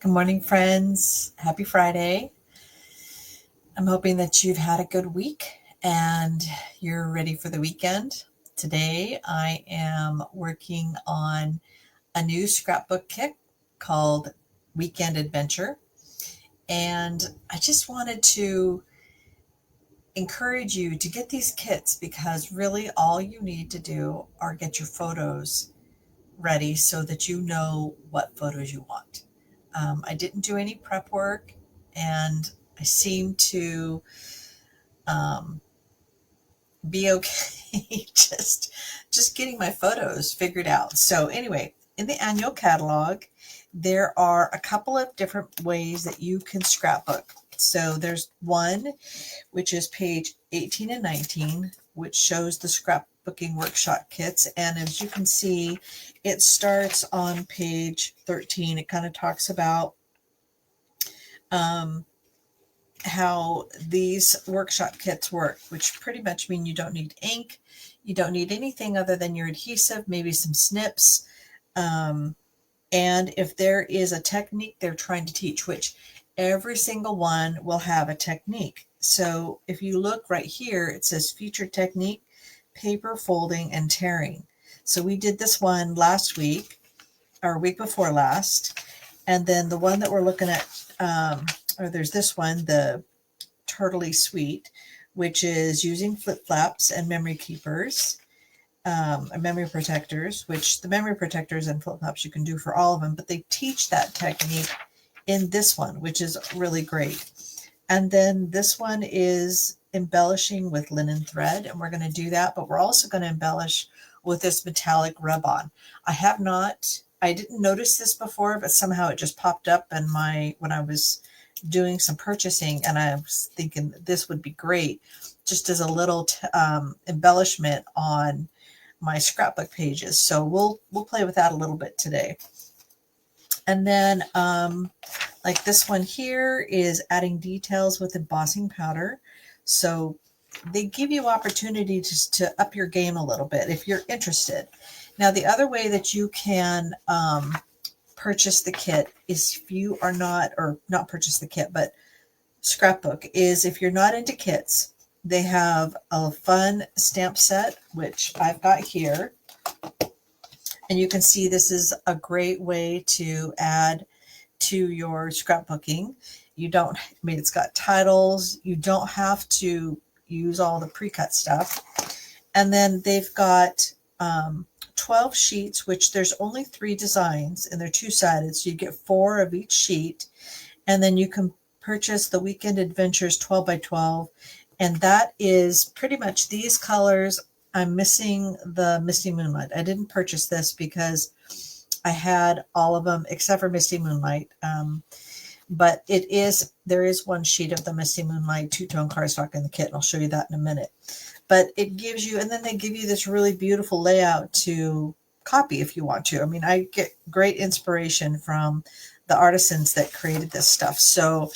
Good morning, friends. Happy Friday. I'm hoping that you've had a good week and you're ready for the weekend. Today, I am working on a new scrapbook kit called Weekend Adventure. And I just wanted to encourage you to get these kits because really all you need to do are get your photos ready so that you know what photos you want. I didn't do any prep work and I seem to um, be okay just getting my photos figured out. So anyway, in the annual catalog, there are a couple of different ways that you can scrapbook. So there's one which is page 18 and 19, which shows the scrapbooking workshop kits. And as you can see, it starts on page 13. It kind of talks about um, how these workshop kits work, which pretty much mean you don't need ink, you don't need anything other than your adhesive, maybe some snips, um, and if there is a technique they're trying to teach, which every single one will have a technique. So if you look right here, it says featured technique, paper folding and tearing. So we did this one last week or week before last, and then the one that we're looking at, or there's this one, the Turtley Suite, which is using flip flaps and memory keepers, and memory protectors, which the memory protectors and flip flops you can do for all of them, but they teach that technique in this one, which is really great. And then this one is embellishing with linen thread, and we're going to do that, but we're also going to embellish with this metallic rub-on. I didn't notice this before, but somehow it just popped up in when I was doing some purchasing, and I was thinking this would be great just as a little embellishment on my scrapbook pages. So we'll play with that a little bit today. And then like this one here is adding details with embossing powder. So they give you opportunity to up your game a little bit if you're interested. Now, the other way that you can purchase the kit is if you are not, or not purchase the kit, but scrapbook, is if you're not into kits, they have a fun stamp set, which I've got here. And you can see this is a great way to add to your scrapbooking. You don't, I mean, it's got titles. You don't have to use all the pre-cut stuff. And then they've got 12 sheets, which there's only 3 designs, and they're two-sided. So you get 4 of each sheet. And then you can purchase the Weekend Adventures 12 by 12. And that is pretty much these colors. I'm missing the Misty Moonlight. I didn't purchase this because I had all of them except for Misty Moonlight. But there is one sheet of the Misty Moonlight two-tone cardstock in the kit, and I'll show you that in a minute. But it gives you, and then they give you this really beautiful layout to copy if you want to. I mean, I get great inspiration from the artisans that created this stuff. So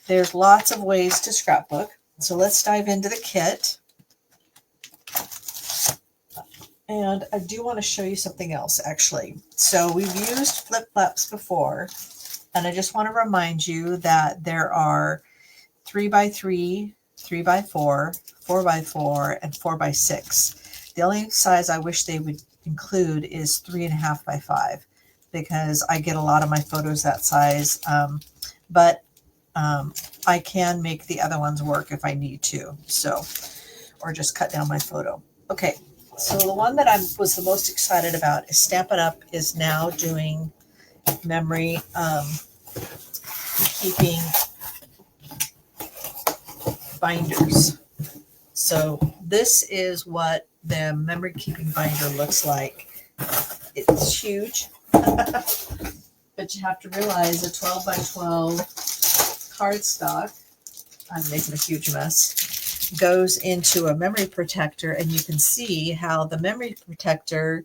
there's lots of ways to scrapbook. So let's dive into the kit. And I do want to show you something else, actually. So we've used flip flaps before, and I just want to remind you that there are 3x3, 3x4, 4x4, and 4x6. The only size I wish they would include is 3.5x5 because I get a lot of my photos that size. But I can make the other ones work if I need to. So, or just cut down my photo. Okay. So the one that I was the most excited about is Stampin' Up is now doing memory keeping binders. So this is what the memory keeping binder looks like. It's huge, but you have to realize a 12 by 12 cardstock, I'm making a huge mess, goes into a memory protector, and you can see how the memory protector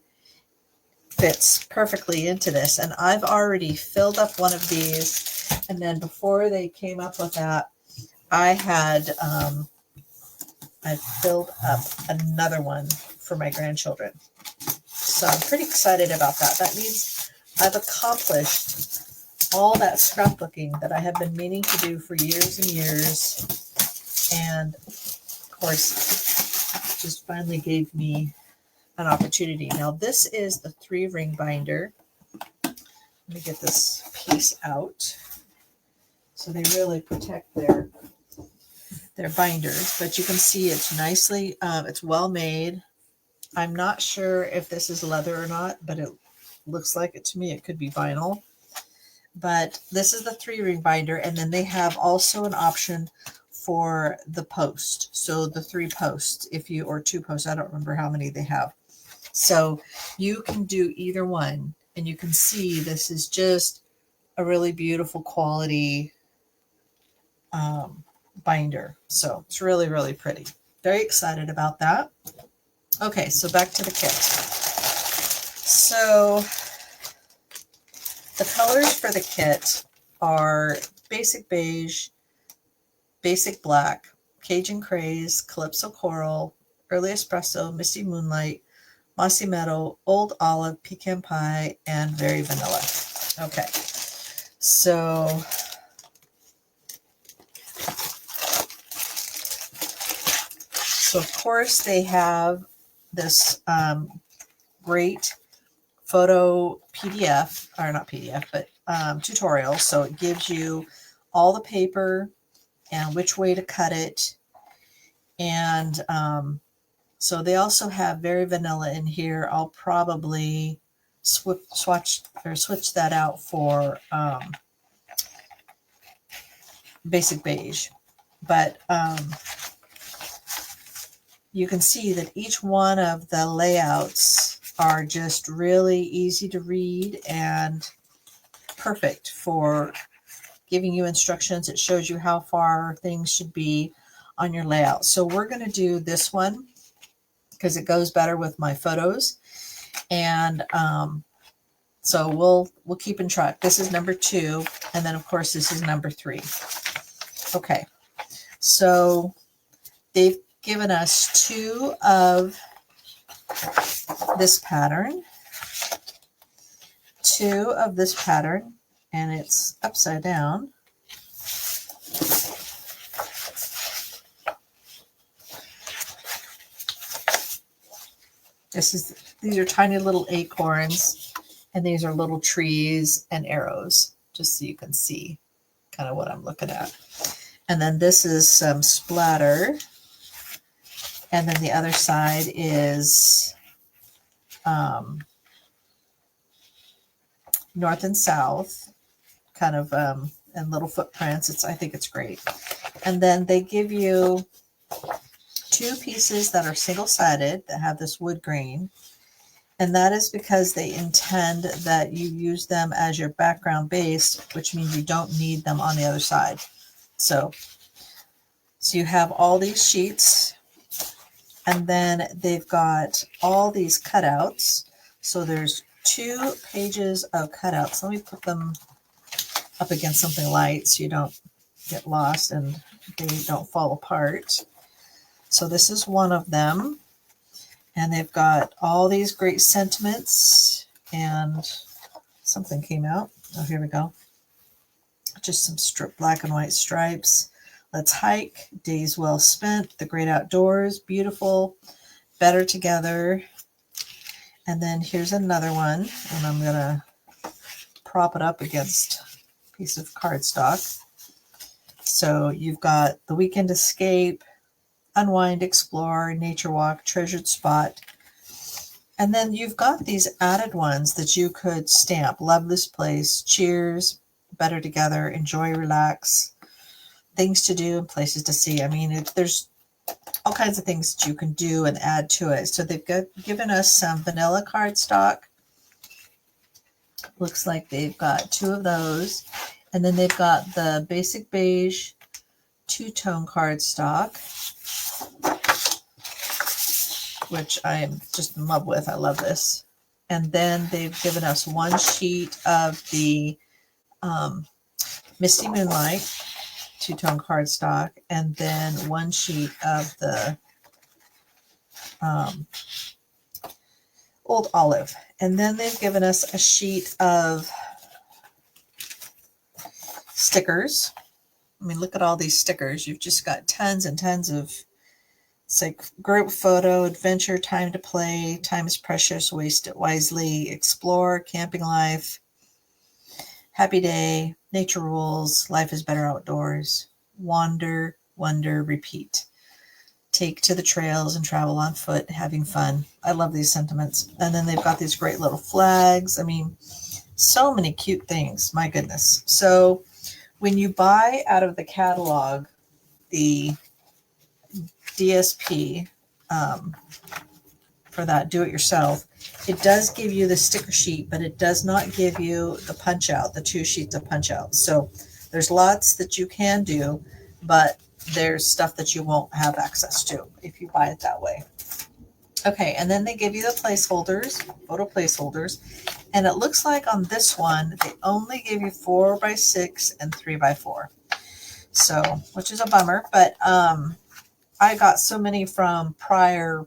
fits perfectly into this. And I've already filled up one of these, and then before they came up with that, I had I filled up another one for my grandchildren. So I'm pretty excited about that. That means I've accomplished all that scrapbooking that I have been meaning to do for years and years. And of course, just finally gave me an opportunity. Now this is the 3-ring binder. Let me get this piece out. So they really protect their binders, but you can see it's nicely, it's well made. I'm not sure if this is leather or not, but it looks like it to me. It could be vinyl. But this is the 3-ring binder, and then they have also an option for the post. So the 3 posts, or 2 posts, I don't remember how many they have. So you can do either one, and you can see this is just a really beautiful quality binder. So it's really, really pretty. Very excited about that. Okay, so back to the kit. So the colors for the kit are basic beige, basic black, Cajun Craze, Calypso Coral, Early Espresso, Misty Moonlight, Mossy Meadow, Old Olive, Pecan Pie, and Very Vanilla. Okay, so of course they have this great photo PDF, or not PDF, but tutorial. So it gives you all the paper and which way to cut it. And so they also have Very Vanilla in here. I'll probably switch that out for basic beige. But you can see that each one of the layouts are just really easy to read and perfect for giving you instructions. It shows you how far things should be on your layout. So we're going to do this one because it goes better with my photos. And so we'll keep in track. This is number 2. And then of course this is number 3. Okay. So they've given us 2 of this pattern, 2 of this pattern, and it's upside down. These are tiny little acorns, and these are little trees and arrows, just so you can see kind of what I'm looking at. And then this is some splatter. And then the other side is north and south, kind of, and little footprints. I think it's great. And then they give you 2 pieces that are single-sided that have this wood grain. And that is because they intend that you use them as your background base, which means you don't need them on the other side. So you have all these sheets. And then they've got all these cutouts. So there's 2 pages of cutouts. Let me put them up against something light so you don't get lost and they don't fall apart. So this is one of them. And they've got all these great sentiments. And something came out. Oh, here we go. Just some black and white stripes. Let's hike, days well spent, the great outdoors, beautiful, better together. And then here's another one, and I'm going to prop it up against a piece of cardstock. So you've got the weekend escape, unwind, explore, nature walk, treasured spot. And then you've got these added ones that you could stamp. Love this place, cheers, better together, enjoy, relax. Things to do and places to see. I mean, there's all kinds of things that you can do and add to it. So they've given us some vanilla cardstock. Looks like they've got 2 of those. And then they've got the basic beige 2-tone cardstock, which I am just in love with. I love this. And then they've given us 1 sheet of the Misty Moonlight 2-tone cardstock, and then 1 sheet of the Old Olive. And then they've given us a sheet of stickers. I mean, look at all these stickers. You've just got tons and tons of, it's like group photo, adventure, time to play, time is precious, waste it wisely, explore, camping life, happy day, nature rules, life is better outdoors, wander, wonder, repeat. Take to the trails and travel on foot, having fun. I love these sentiments. And then they've got these great little flags. I mean, so many cute things. My goodness. So when you buy out of the catalog the DSP for that do-it-yourself, it does give you the sticker sheet, but it does not give you the punch out, the 2 sheets of punch out. So there's lots that you can do, but there's stuff that you won't have access to if you buy it that way. Okay, and then they give you the placeholders, photo placeholders, and it looks like on this one, they only give you 4x6 and 3x4. So, which is a bummer, but I got so many from prior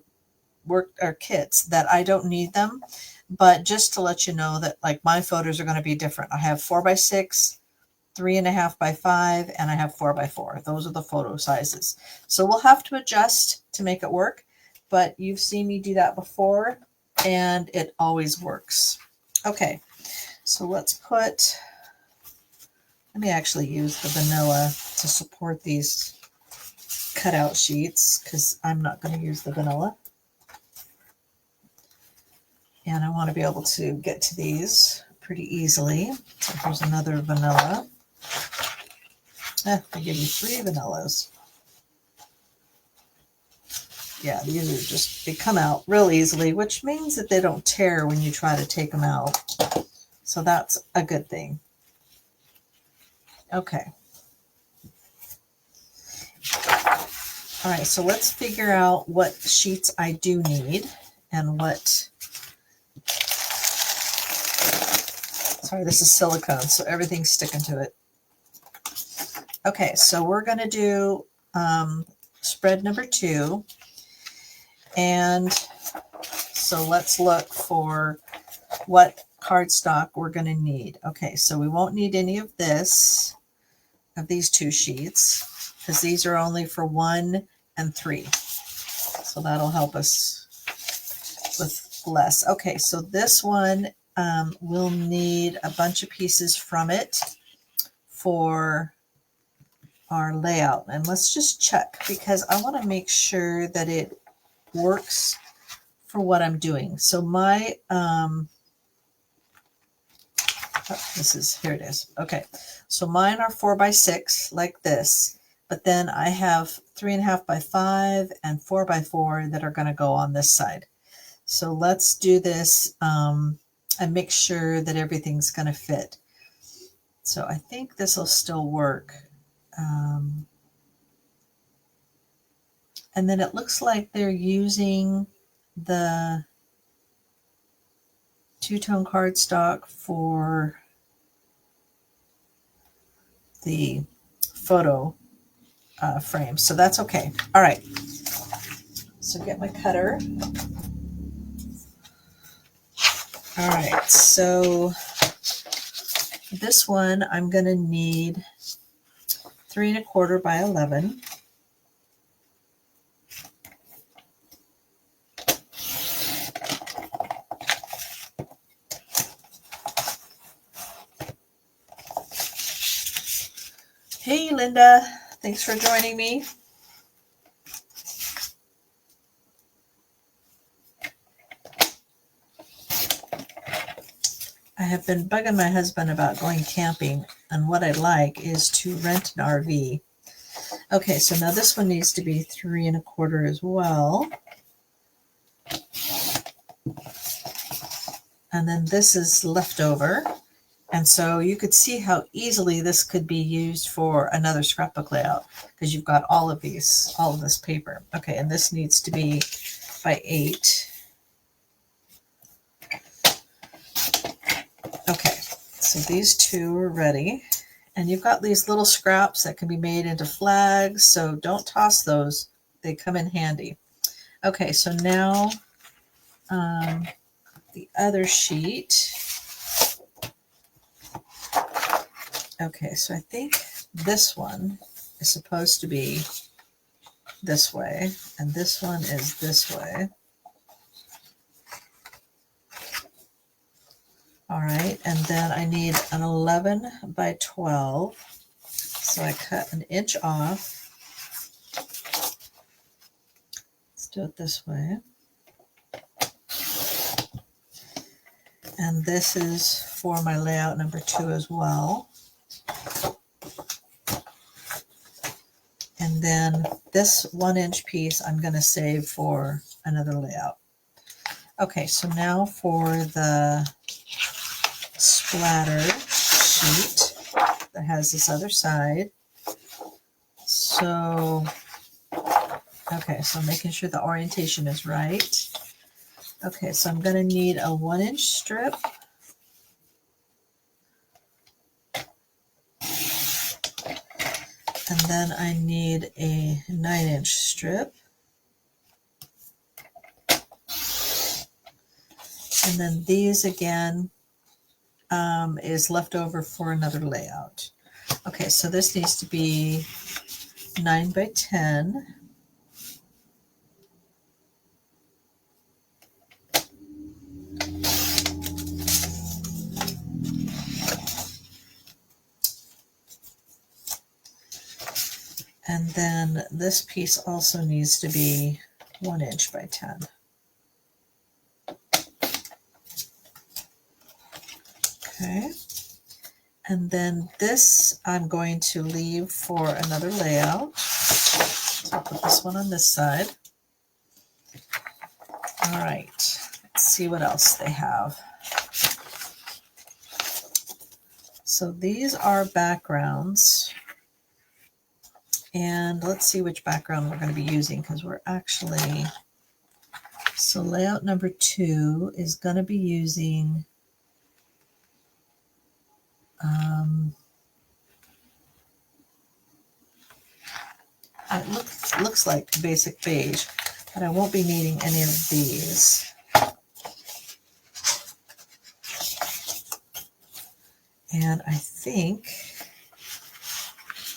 work or kits that I don't need them. But just to let you know that like my photos are going to be different. I have 4x6, 3.5x5, and I have 4x4. Those are the photo sizes. So we'll have to adjust to make it work, but you've seen me do that before and it always works. Okay, so let me actually use the vanilla to support these cutout sheets because I'm not going to use the vanilla. And I want to be able to get to these pretty easily. So here's another vanilla. I give you 3 vanillas. Yeah, these are just, they come out real easily, which means that they don't tear when you try to take them out. So that's a good thing. Okay. All right, so let's figure out what sheets I do need and what, sorry, this is silicone, so everything's sticking to it. Okay, so we're going to do spread number 2. And so let's look for what cardstock we're going to need. Okay, so we won't need any of this, of these 2 sheets, because these are only for 1 and 3. So that'll help us with less. Okay, so this one we'll need a bunch of pieces from it for our layout. And let's just check because I want to make sure that it works for what I'm doing. So my here it is. Okay, so mine are 4x6 like this, but then I have 3.5x5 and 4x4 that are going to go on this side. So let's do this and make sure that everything's going to fit. So I think this will still work. And then it looks like they're using the 2-tone cardstock for the photo frame. So that's okay. All right. So get my cutter. All right. So this one I'm going to need 3.25 by 11. Hey, Linda. Thanks for joining me. I have been bugging my husband about going camping, and what I'd like is to rent an RV. Okay, so now this one needs to be 3.25 as well. And then this is leftover. And so you could see how easily this could be used for another scrapbook layout because you've got all of these, all of this paper. Okay, and this needs to be by 8. Okay, so these 2 are ready. And you've got these little scraps that can be made into flags, so don't toss those. They come in handy. Okay, so now the other sheet. Okay, so I think this one is supposed to be this way, and this one is this way. All right, and then I need an 11 by 12. So I cut an inch off. Let's do it this way. And this is for my layout number 2 as well. And then this 1-inch piece I'm going to save for another layout. Okay, so now for the splatter sheet that has this other side. So, okay, so making sure the orientation is right. Okay, so I'm going to need a 1-inch strip. And then I need a 9-inch strip. And then these again is left over for another layout. Okay, so this needs to be 9 by 10. And then this piece also needs to be 1 inch by 10. Okay. And then this I'm going to leave for another layout. So I'll put this one on this side. All right, let's see what else they have. So these are backgrounds. And let's see which background we're going to be using, because we're actually, so layout number 2 is going to be using it looks like basic beige, but I won't be needing any of these. And I think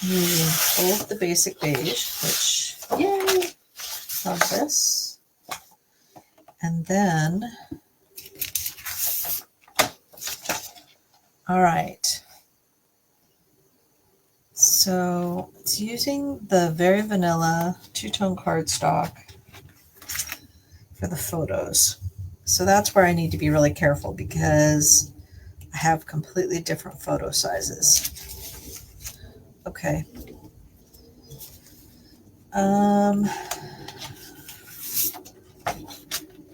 using both the basic beige, which, yay, love this. And then, all right. So it's using the Very Vanilla two-tone cardstock for the photos. So that's where I need to be really careful, because I have completely different photo sizes. Okay. I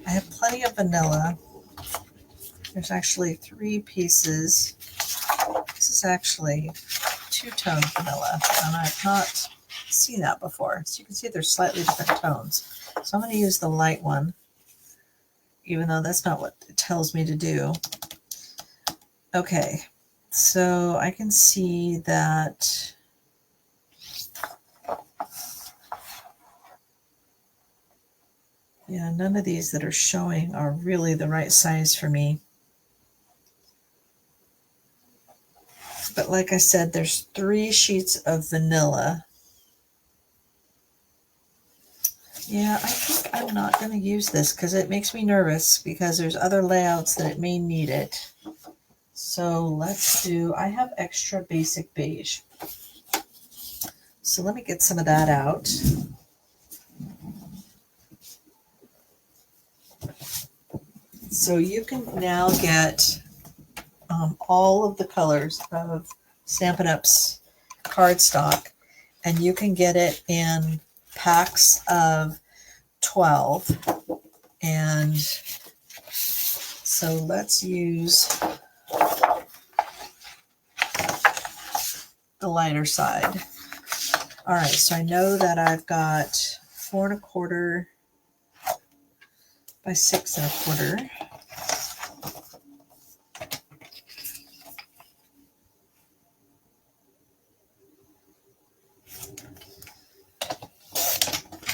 have plenty of vanilla. There's actually 3 pieces. This is actually two-tone vanilla, and I've not seen that before. So you can see there's slightly different tones. So I'm going to use the light one, even though that's not what it tells me to do. Okay, so I can see that yeah, none of these that are showing are really the right size for me. But like I said, there's 3 sheets of vanilla. Yeah, I think I'm not going to use this because it makes me nervous, because there's other layouts that it may need it. So let's do, I have extra basic beige. So let me get some of that out. So you can now get all of the colors of Stampin' Up's cardstock, and you can get it in packs of 12. And so let's use the lighter side. All right, so I know that I've got 4 1/4 by 6 1/4.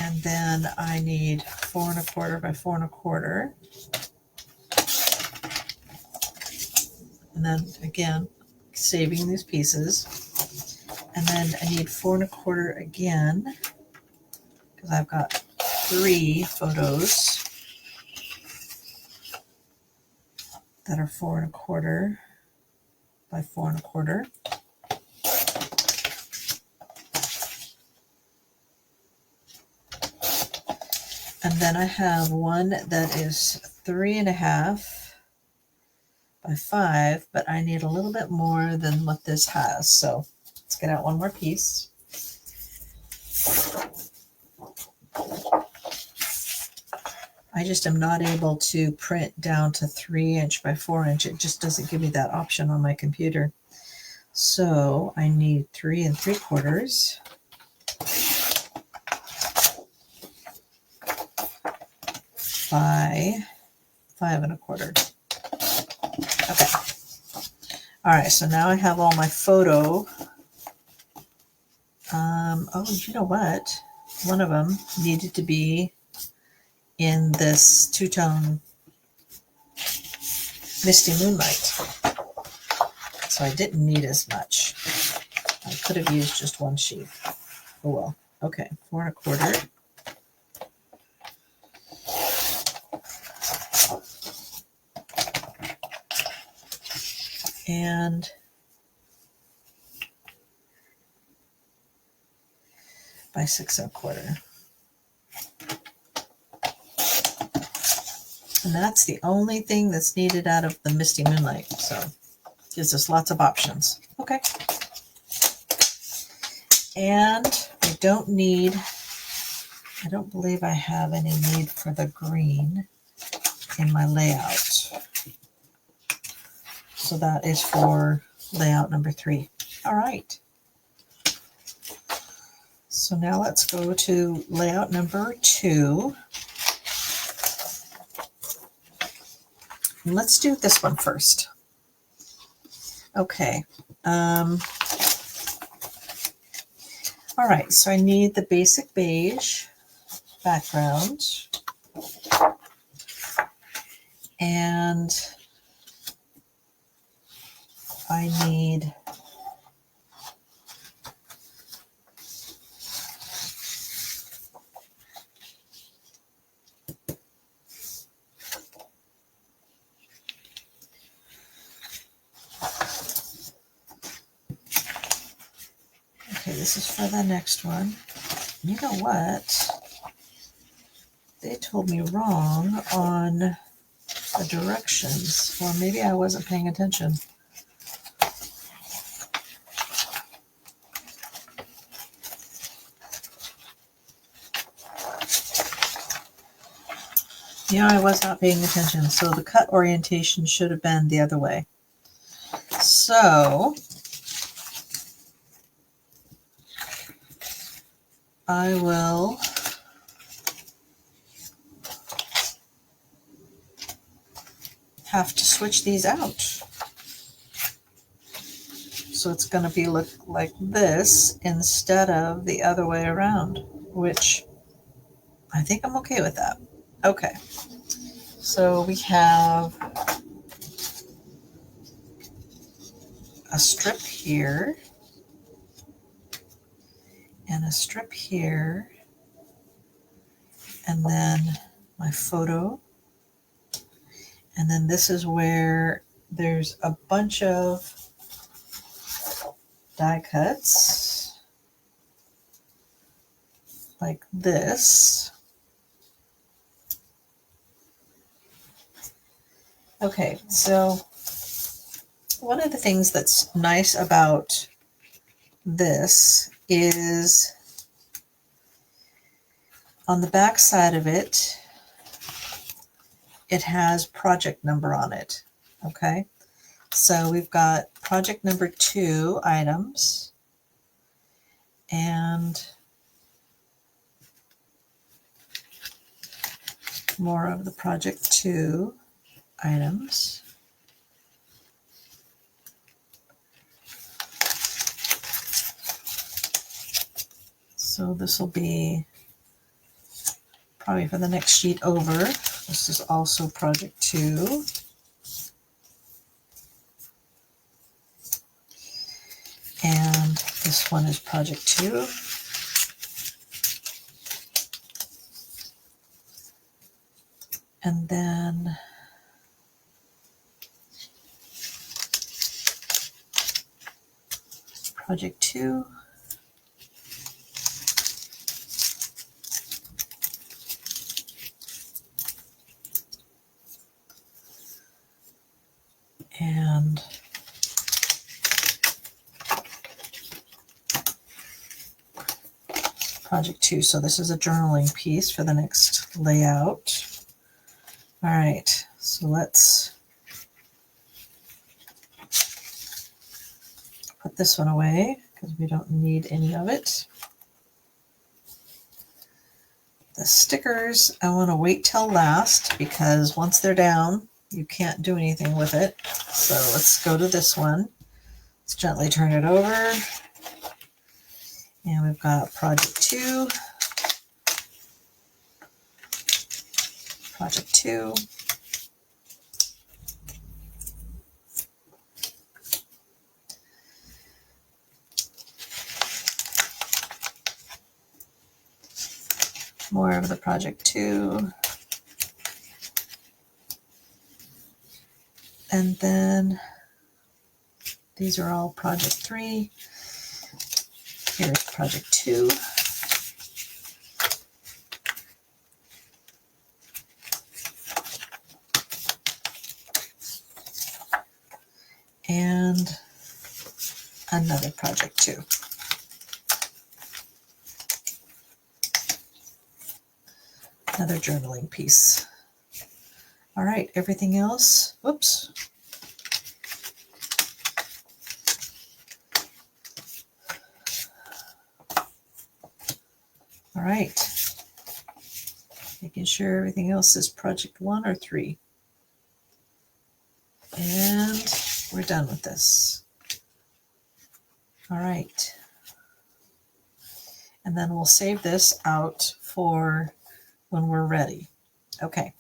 And then I need 4 1/4 by 4 1/4. And then again, saving these pieces. And then I need 4 1/4 again, because I've got 3 photos that are 4 1/4 by 4 1/4. And then I have one that is 3 1/2 by 5, but I need a little bit more than what this has. So let's get out one more piece. I just am not able to print down to 3 inch by 4 inch. It just doesn't give me that option on my computer. So I need 3 3/4 by 5 1/4. Okay. All right, so now I have all my photo. Oh, you know what? One of them needed to be in this two-tone Misty Moonlight. So I didn't need as much. I could have used just one sheet. Oh well. Okay, 4 1/4. And by 6 1/4. And that's the only thing that's needed out of the Misty Moonlight. So gives us lots of options. Okay. And I don't believe I have any need for the green in my layout. So that is for layout number 3. All right. So now let's go to layout number 2. And let's do this one first. Okay. All right, so I need the basic beige background. And I need this is for the next one. You know what? They told me wrong on the directions, or maybe I wasn't paying attention. Yeah, I was not paying attention, so the cut orientation should have been the other way. So I will have to switch these out. So it's going to be look like this instead of the other way around, which I think I'm okay with that. Okay, so we have a strip here and a strip here, and then my photo, and then this is where there's a bunch of die cuts like this. Okay, so one of the things that's nice about this is on the back side of it, it has project number on it. Okay, so we've got project number 2 items and more of the project 2 items. So this will be probably for the next sheet over. This is also project 2. And this one is project 2. And then project 2. And project 2. So this is a journaling piece for the next layout. All right, so let's put this one away because we don't need any of it. The stickers, I want to wait till last because once they're down, you can't do anything with it. So let's go to this one. Let's gently turn it over. And we've got project 2. Project 2. More of the project 2. And then these are all project 3. Here's project 2. And another project 2. Another journaling piece. All right, everything else, whoops. All right, making sure everything else is project 1 or 3. And we're done with this. All right. And then we'll save this out for when we're ready. Okay.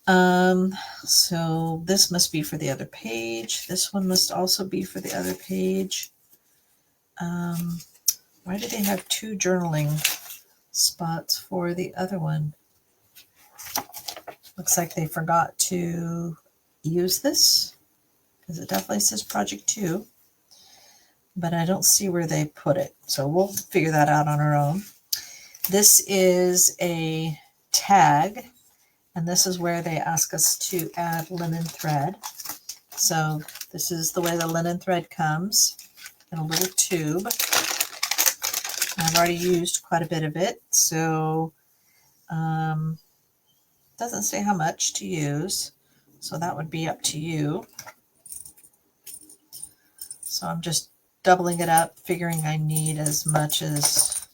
So this must be for the other page. This one must also be for the other page. Why do they have 2 journaling spots for the other one? Looks like they forgot to use this because it definitely says project 2, but I don't see where they put it. So we'll figure that out on our own. This is a tag, and this is where they ask us to add linen thread. So this is the way the linen thread comes in a little tube. I've already used quite a bit of it, so doesn't say how much to use, so that would be up to you. So I'm just doubling it up, figuring I need as much as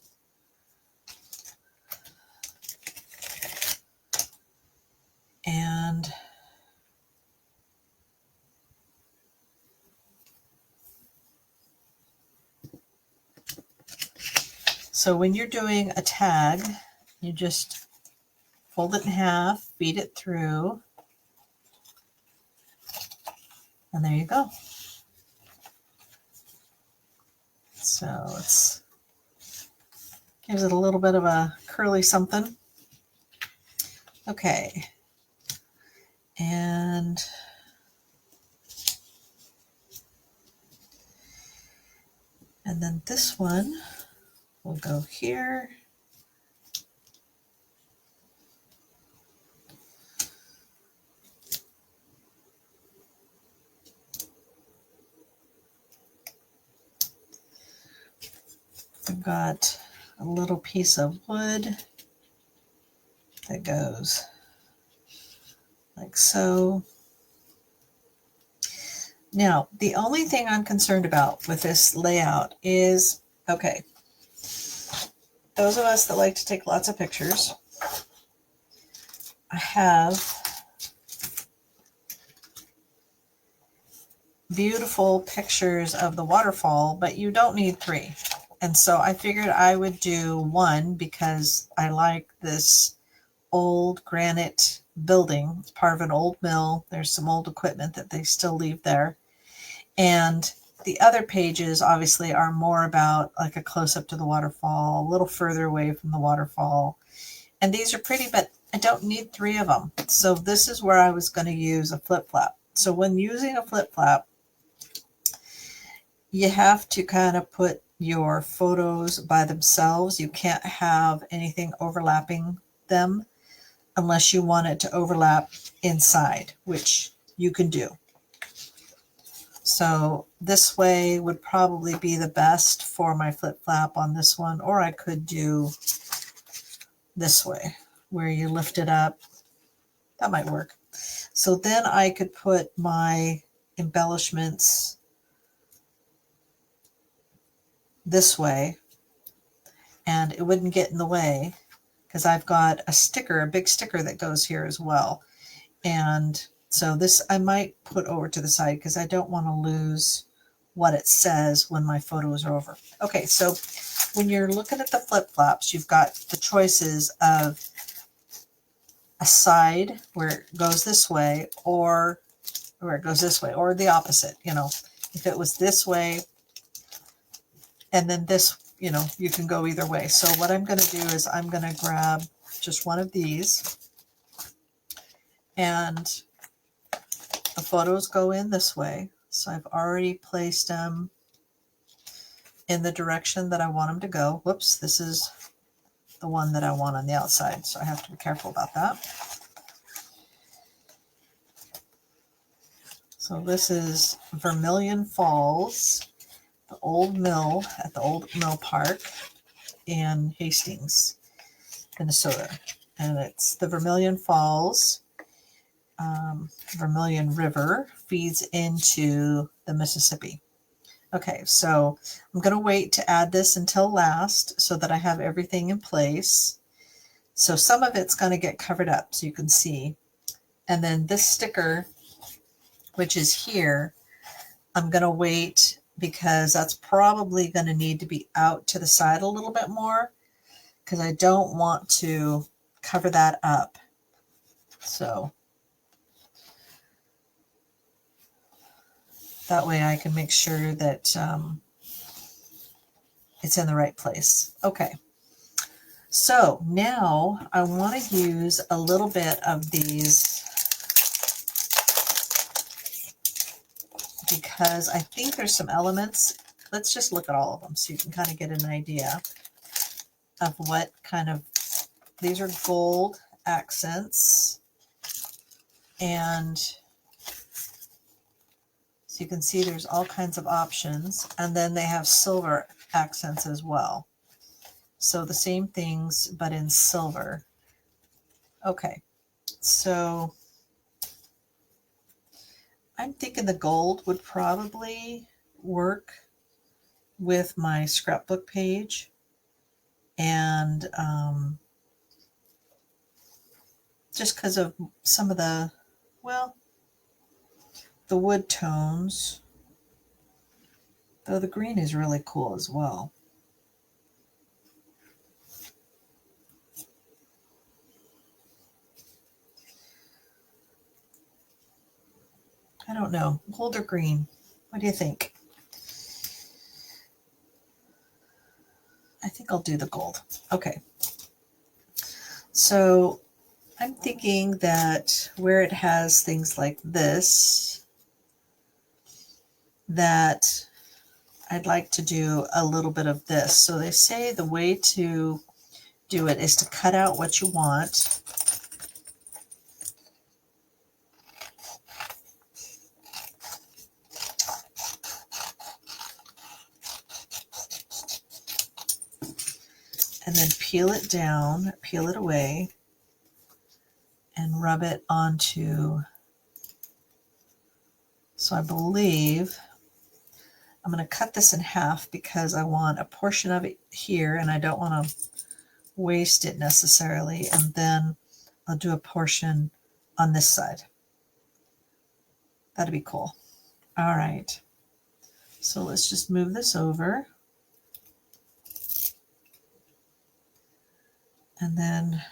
and so when you're doing a tag, you just fold it in half, feed it through, and there you go. So it's gives it a little bit of a curly something. Okay. And then this one will go here. I've got a little piece of wood that goes like so. Now, the only thing I'm concerned about with this layout is, okay, those of us that like to take lots of pictures, I have beautiful pictures of the waterfall, but you don't need 3. And so I figured I would do 1 because I like this old granite building. It's part of an old mill. There's some old equipment that they still leave there. And the other pages obviously are more about like a close-up to the waterfall, a little further away from the waterfall. And these are pretty, but I don't need 3 of them. So this is where I was going to use a flip flap. So when using a flip flap, you have to kind of put your photos by themselves. You can't have anything overlapping them unless you want it to overlap inside, which you can do. So this way would probably be the best for my flip flap on this one, or I could do this way where you lift it up. That might work. So then I could put my embellishments this way and it wouldn't get in the way because I've got a sticker, a big sticker that goes here as well. And so this I might put over to the side because I don't want to lose what it says when my photos are over. Okay, so when you're looking at the flip flops, you've got the choices of a side where it goes this way or where it goes this way, or the opposite. You know, if it was this way and then this, you know, you can go either way. So what I'm going to do is I'm going to grab just one of these, and the photos go in this way. So I've already placed them in the direction that I want them to go. Whoops, this is the one that I want on the outside, so I have to be careful about that. So this is Vermilion Falls, the old mill at the old mill park in Hastings, Minnesota. And it's the Vermilion Falls. Vermilion River feeds into the Mississippi. Okay, so I'm going to wait to add this until last so that I have everything in place. So some of it's going to get covered up so you can see. And then this sticker, which is here, I'm going to wait because that's probably going to need to be out to the side a little bit more because I don't want to cover that up. So that way I can make sure that it's in the right place. Okay. So now I want to use a little bit of these because I think there's some elements. Let's just look at all of them so you can kind of get an idea of what kind of, these are gold accents. And so you can see there's all kinds of options. And then they have silver accents as well. So the same things, but in silver. Okay, so I'm thinking the gold would probably work with my scrapbook page. And just because of some of the, well, the wood tones, though the green is really cool as well. I don't know, gold or green? What do you think? I think I'll do the gold. Okay. So I'm thinking that where it has things like this, that I'd like to do a little bit of this. So they say the way to do it is to cut out what you want. And then peel it down, peel it away, and rub it onto, so I believe I'm going to cut this in half because I want a portion of it here and I don't want to waste it necessarily. And then I'll do a portion on this side. That'd be cool. All right. So let's just move this over. And then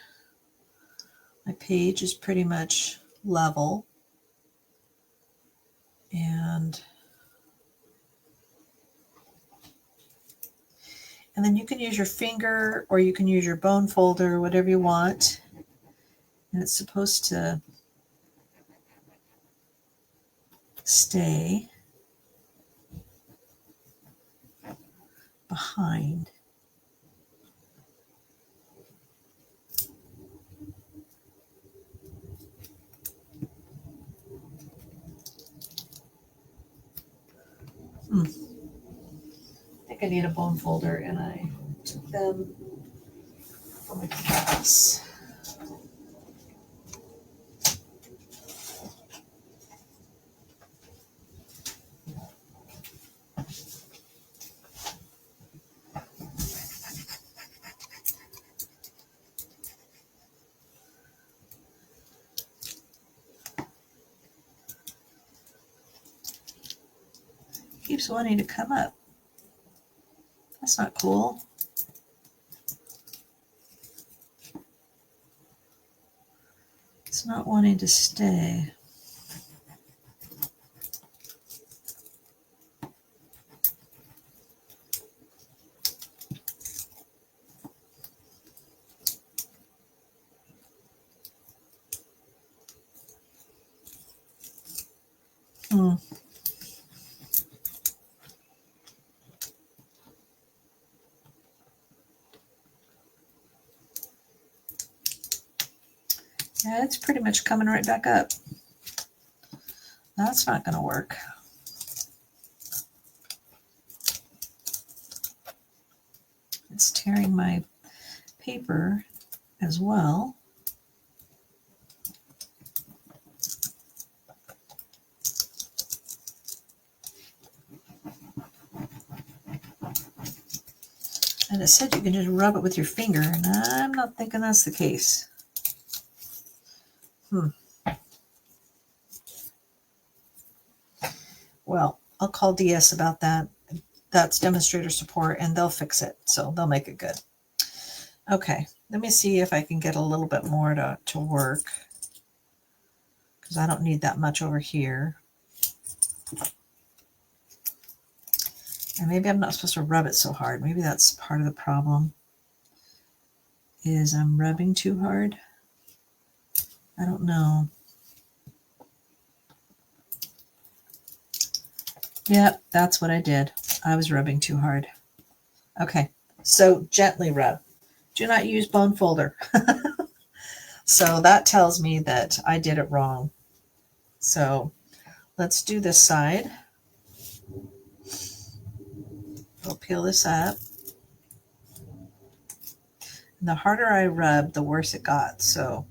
my page is pretty much level. And And then you can use your finger or you can use your bone folder, whatever you want. And it's supposed to stay behind. I think I need a bone folder, and I took them from my class. Keeps wanting to come up. That's not cool. It's not wanting to stay. Yeah, it's pretty much coming right back up. That's not going to work. It's tearing my paper as well. And it said you can just rub it with your finger, and I'm not thinking that's the case. Well, I'll call DS about that. That's demonstrator support, and they'll fix it, so they'll make it good. Okay, let me see if I can get a little bit more to work, because I don't need that much over here. And maybe I'm not supposed to rub it so hard. Maybe that's part of the problem, is I'm rubbing too hard. I don't know. Yep, that's what I did. I was rubbing too hard. Okay, so gently rub. Do not use bone folder. So that tells me that I did it wrong. So let's do this side. We'll peel this up. And the harder I rubbed, the worse it got. So,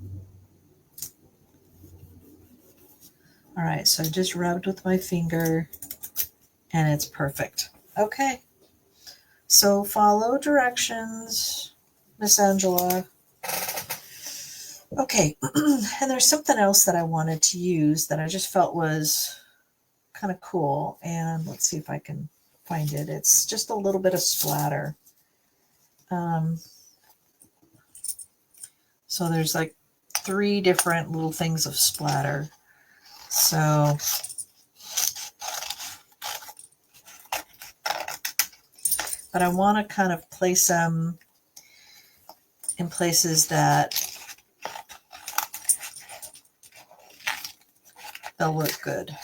all right, so I just rubbed with my finger and it's perfect. Okay, so follow directions, Miss Angela. Okay, and there's something else that I wanted to use that I just felt was kind of cool. And let's see if I can find it. It's just a little bit of splatter. So there's like 3 different little things of splatter. So but I want to kind of place them in places that they'll look good.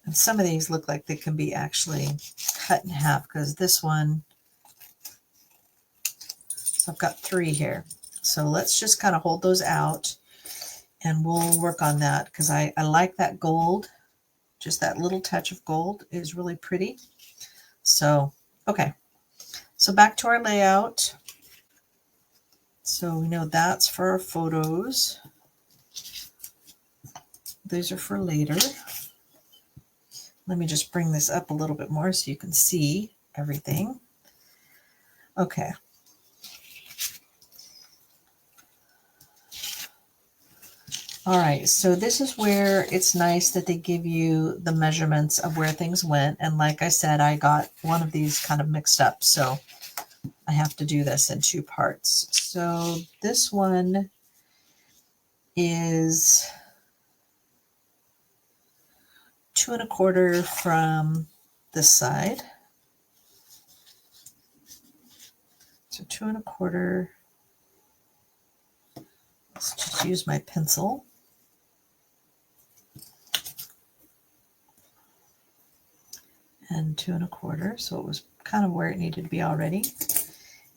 And some of these look like they can be actually cut in half, because this one, I've got 3 here. So let's just kind of hold those out and we'll work on that, because I like that gold. Just that little touch of gold is really pretty. So, okay. So back to our layout. So we know that's for our photos. These are for later. Let me just bring this up a little bit more so you can see everything. Okay. All right, so this is where it's nice that they give you the measurements of where things went. And like I said, I got one of these kind of mixed up, so I have to do this in 2 parts. So this one is 2 1/4 from this side. So 2 1/4. Let's just use my pencil. And 2 1/4. So it was kind of where it needed to be already.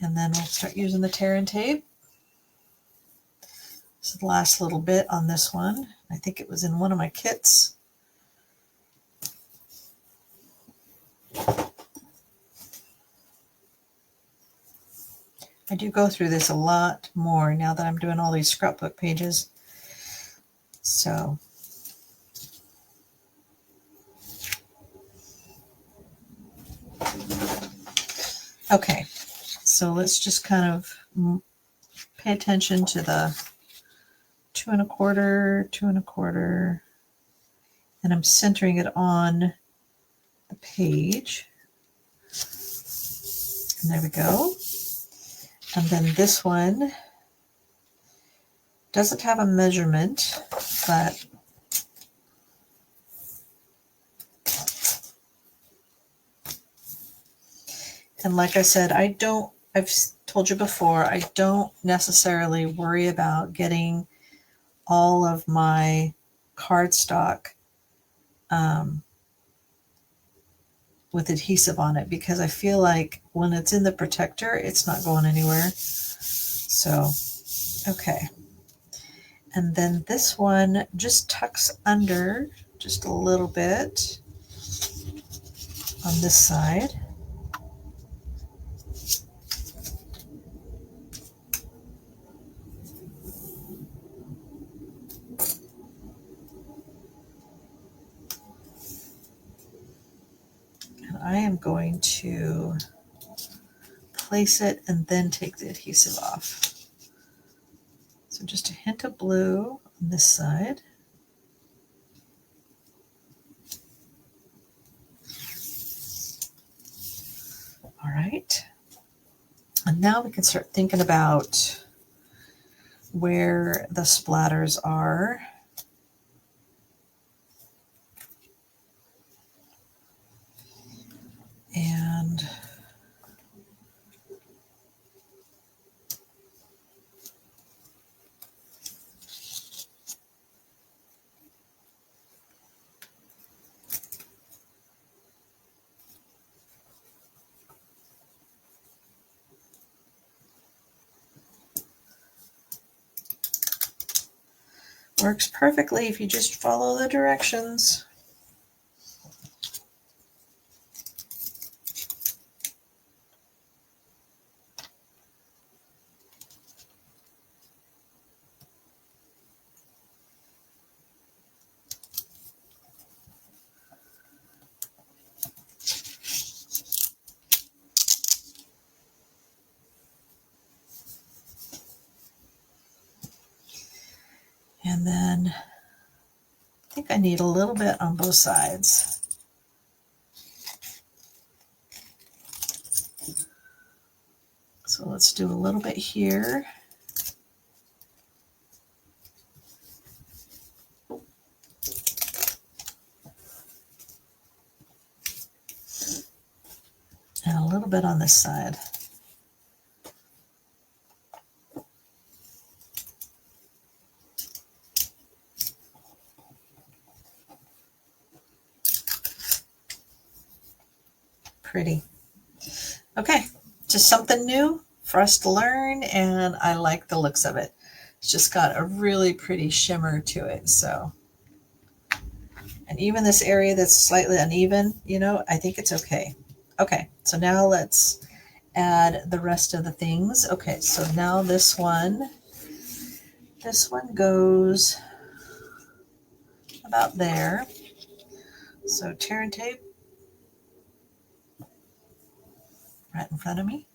And then we'll start using the tear and tape. This is the last little bit on this one. I think it was in one of my kits. I do go through this a lot more now that I'm doing all these scrapbook pages. So okay, so let's just kind of pay attention to the 2 1/4, 2 1/4, and I'm centering it on the page. And there we go. And then this one doesn't have a measurement, but and like I said, I've told you before, I don't necessarily worry about getting all of my cardstock with adhesive on it, because I feel like when it's in the protector, it's not going anywhere. So, okay. And then this one just tucks under just a little bit on this side. And I am going to place it and then take the adhesive off. So just a hint of blue on this side. All right. And now we can start thinking about where the splatters are. And works perfectly if you just follow the directions. And then I think I need a little bit on both sides. So let's do a little bit here. And a little bit on this side. Pretty. Okay, just something new for us to learn, and I like the looks of it. It's just got a really pretty shimmer to it. So, and even this area that's slightly uneven, you know, I think it's okay. Okay, so now let's add the rest of the things. Okay, so now this one goes about there. So tear and tape right in front of me.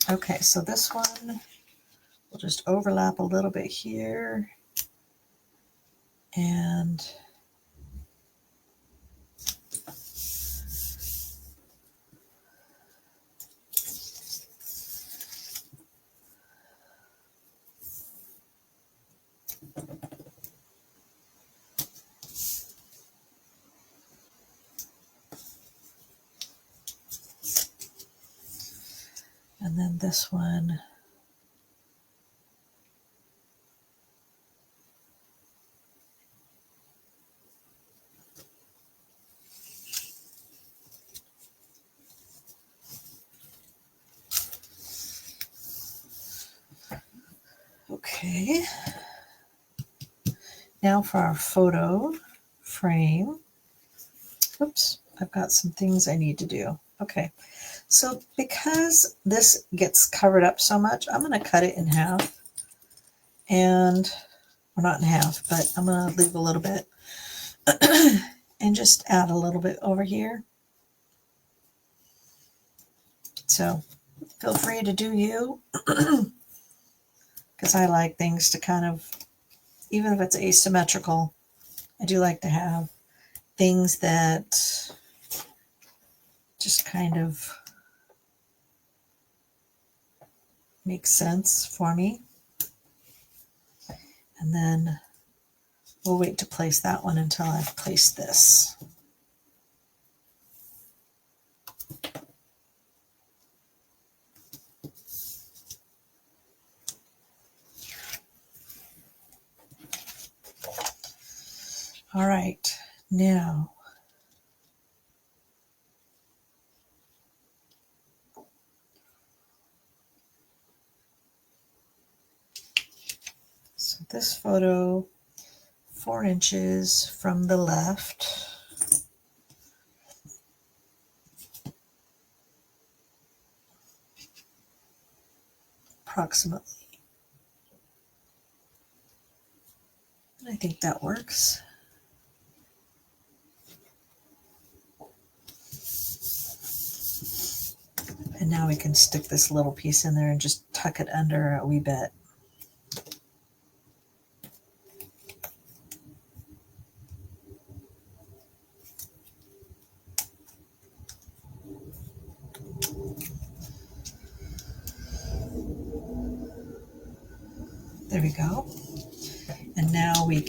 Okay, so this one will just overlap a little bit here. And And then this one. Okay. Now for our photo frame. Oops, I've got some things I need to do. Okay, so because this gets covered up so much, I'm going to cut it in half. And, well, not in half, but I'm going to leave a little bit. And just add a little bit over here. So feel free to do you. Because I like things to kind of, even if it's asymmetrical, I do like to have things that just kind of make sense for me. And then we'll wait to place that one until I've placed this. All right, now so this photo, 4 inches from the left. Approximately. I think that works. And now we can stick this little piece in there and just tuck it under a wee bit. There we go. And now we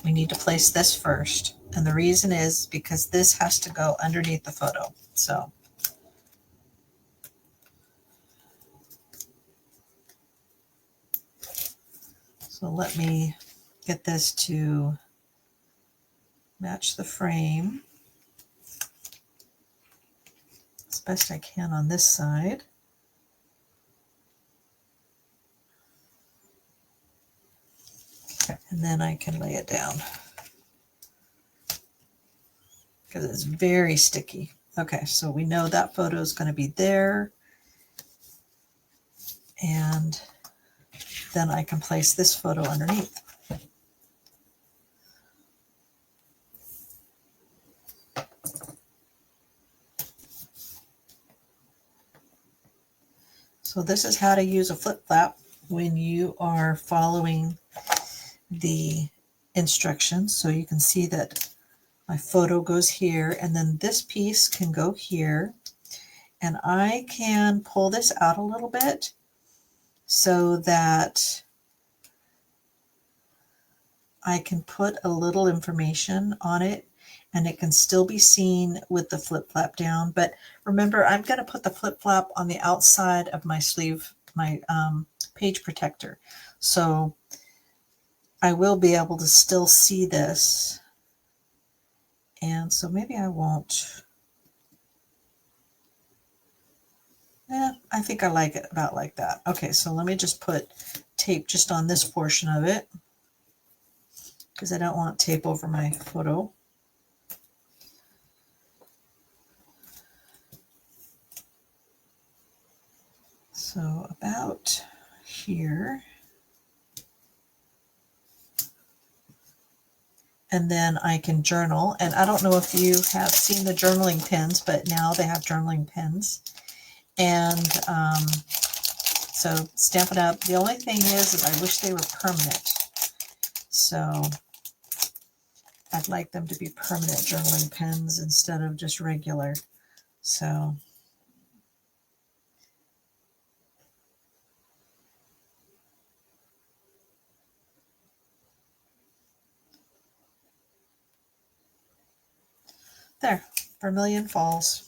need to place this first. And the reason is because this has to go underneath the photo. So let me get this to match the frame as best I can on this side. And then I can lay it down because it's very sticky. Okay, so we know that photo is going to be there. And then I can place this photo underneath. So this is how to use a flip flap when you are following the instructions. So you can see that my photo goes here, and then this piece can go here. And I can pull this out a little bit so that I can put a little information on it, and it can still be seen with the flip flap down. But remember, I'm going to put the flip flap on the outside of my sleeve, my page protector. So I will be able to still see this. And so maybe I won't. I think I like it about like that. Okay, so let me just put tape just on this portion of it because I don't want tape over my photo. So about here. And then I can journal. And I don't know if you have seen the journaling pens, but now they have journaling pens. And so Stampin' Up. The only thing is I wish they were permanent. So I'd like them to be permanent journaling pens instead of just regular. So there, Vermilion Falls.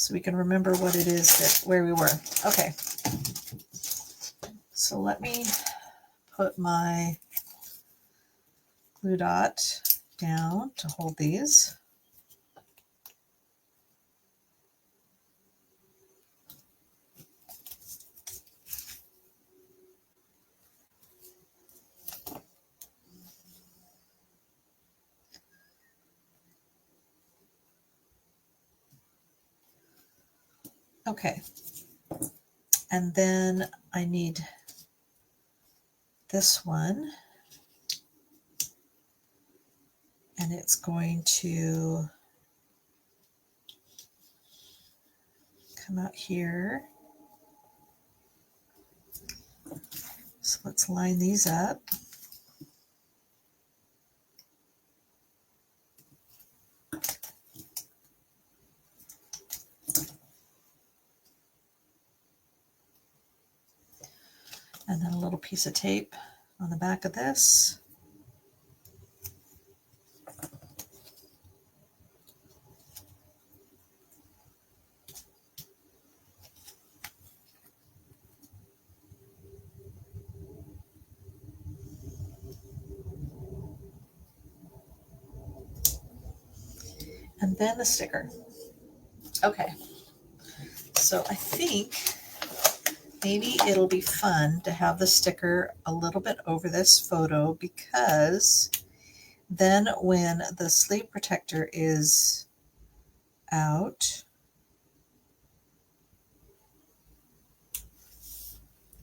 so we can remember what it is that where we were. Okay, so let me put my glue dot down to hold these. Okay, and then I need this one, and it's going to come out here. So let's line these up. And then a little piece of tape on the back of this. And then the sticker. Okay, so I think maybe it'll be fun to have the sticker a little bit over this photo, because then when the sleeve protector is out,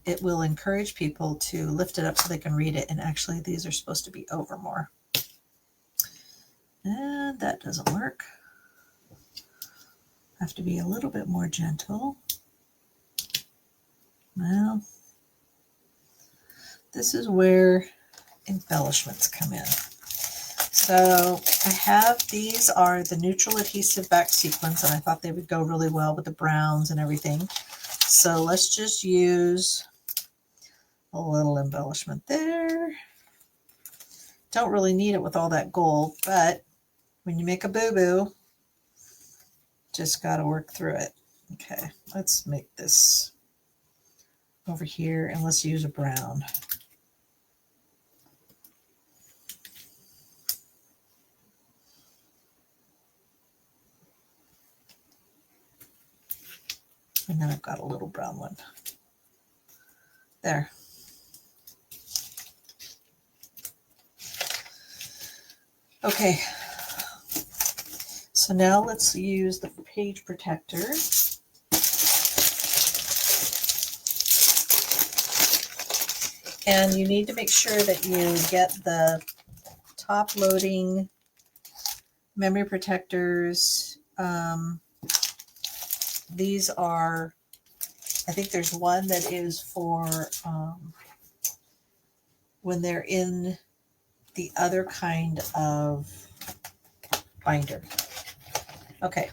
it will encourage people to lift it up so they can read it. And actually, these are supposed to be over more. And that doesn't work. I have to be a little bit more gentle. Well, this is where embellishments come in. So I have, these are the neutral adhesive back sequins, and I thought they would go really well with the browns and everything. So let's just use a little embellishment there. Don't really need it with all that gold, but when you make a boo-boo, just got to work through it. Okay, let's make this over here, and let's use a brown. And then I've got a little brown one. There. Okay. So now let's use the page protector. And you need to make sure that you get the top loading memory protectors. These are, I think there's one that is for when they're in the other kind of binder. Okay,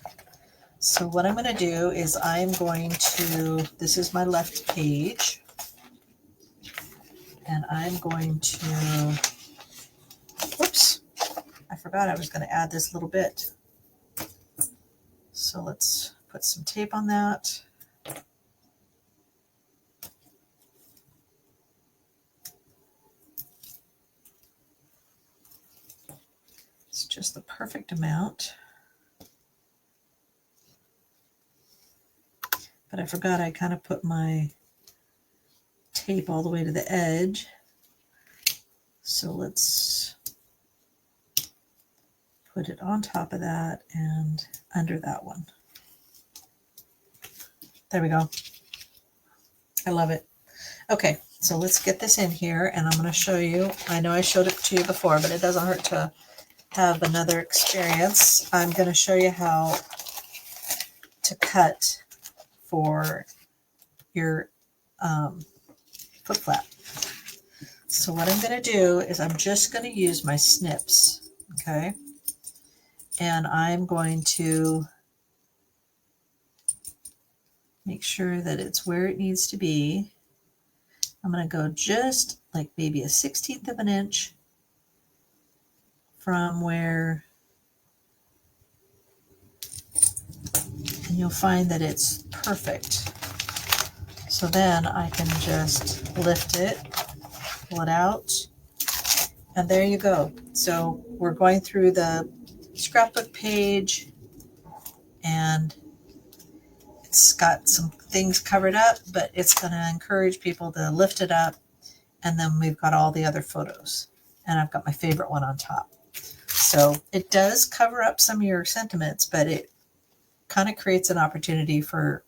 so what I'm going to do is I'm going to, this is my left page, and I'm going to, whoops, I forgot I was going to add this little bit. So let's put some tape on that. It's just the perfect amount. But I forgot I kind of put my tape all the way to the edge. So let's put it on top of that and under that one. There we go. I love it. Okay, so let's get this in here, and I'm going to show you. I know I showed it to you before, but it doesn't hurt to have another experience. I'm going to show you how to cut for your foot flap. So what I'm going to do is I'm just going to use my snips, okay? And I'm going to make sure that it's where it needs to be. I'm going to go just like maybe a 1/16 of an inch from where and you'll find that it's perfect. So then I can just lift it, pull it out, and there you go. So we're going through the scrapbook page, and it's got some things covered up, but it's going to encourage people to lift it up. And then we've got all the other photos, and I've got my favorite one on top. So it does cover up some of your sentiments, but it kind of creates an opportunity for,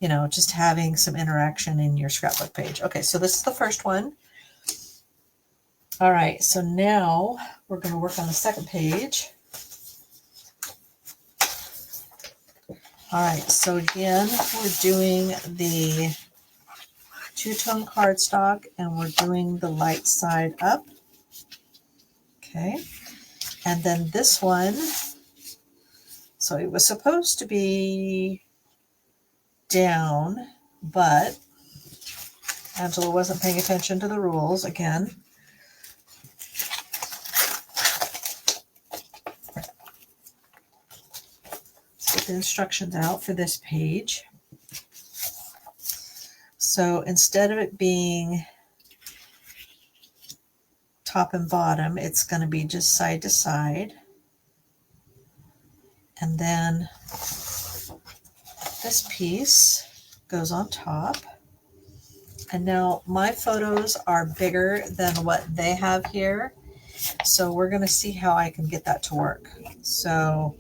you know, just having some interaction in your scrapbook page. Okay, so this is the first one. All right, so now we're going to work on the second page. All right, so again, we're doing the two-tone cardstock, and we're doing the light side up. Okay, and then this one, so it was supposed to be down, but Angela wasn't paying attention to the rules again. Let's get the instructions out for this page. So instead of it being top and bottom, it's going to be just side to side. And then this piece goes on top. And now my photos are bigger than what they have here. So we're going to see how I can get that to work. So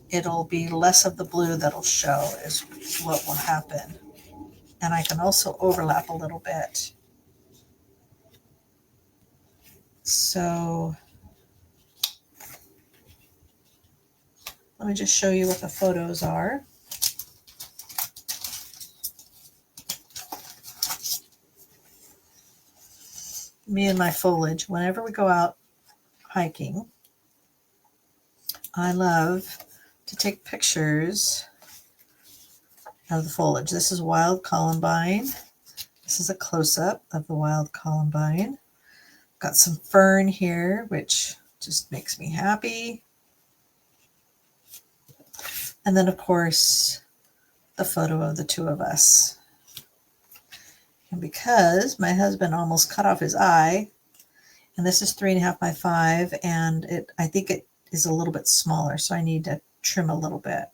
it'll be less of the blue that'll show is what will happen. And I can also overlap a little bit. So let me just show you what the photos are. Me and my foliage. Whenever we go out hiking, I love to take pictures of the foliage. This is wild columbine. This is a close-up of the wild columbine. Got some fern here, which just makes me happy. And then, of course, the photo of the two of us. And because my husband almost cut off his eye, and this is 3.5 by 5, and I think it is a little bit smaller, so I need to trim a little bit.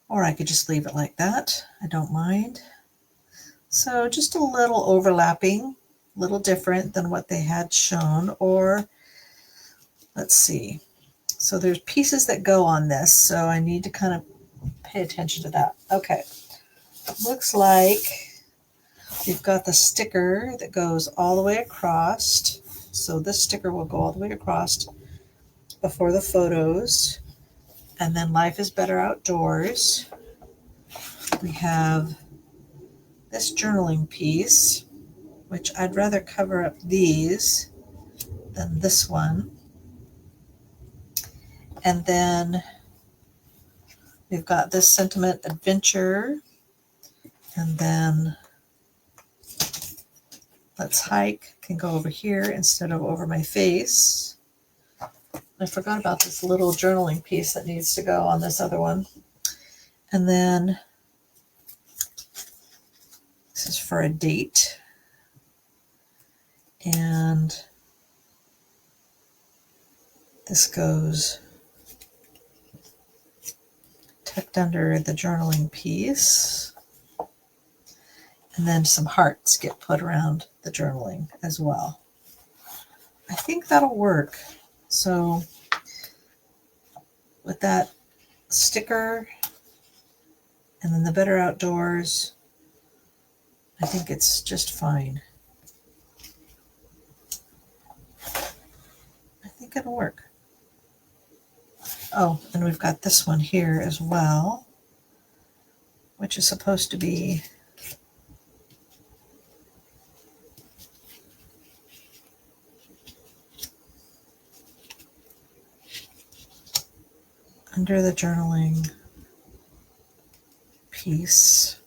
Or I could just leave it like that. I don't mind. So just a little overlapping, a little different than what they had shown. Or let's see. So there's pieces that go on this, so I need to kind of pay attention to that. Okay. Looks like we've got the sticker that goes all the way across. So this sticker will go all the way across before the photos. And then Life is Better Outdoors. We have this journaling piece, which I'd rather cover up these than this one. And then we've got this Sentiment Adventure. And then Let's Hike can go over here instead of over my face. I forgot about this little journaling piece that needs to go on this other one. And then this is for a date. And this goes tucked under the journaling piece. And then some hearts get put around the journaling as well. I think that'll work. So with that sticker and then the Better Outdoors, I think it's just fine. I think it'll work. Oh, and we've got this one here as well, which is supposed to be under the journaling piece.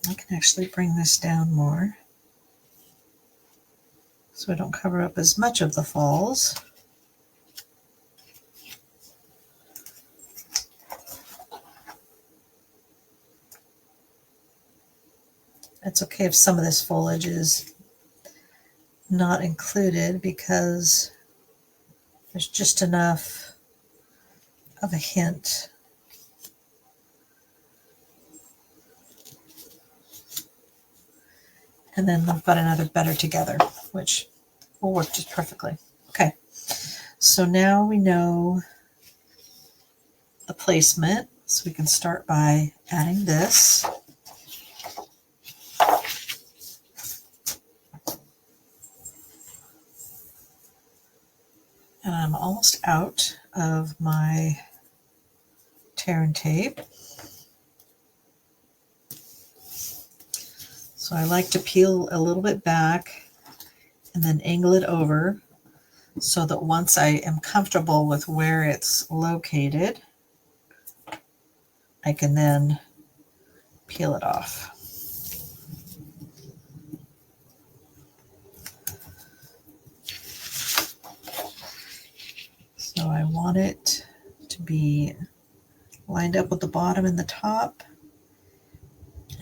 I can actually bring this down more so I don't cover up as much of the falls. It's okay if some of this foliage is not included because there's just enough of a hint. And then I've got another Better Together, which will work just perfectly. Okay, so now we know the placement, so we can start by adding this. And I'm almost out of my tear and tape. So I like to peel a little bit back and then angle it over so that once I am comfortable with where it's located, I can then peel it off. So I want it to be lined up with the bottom and the top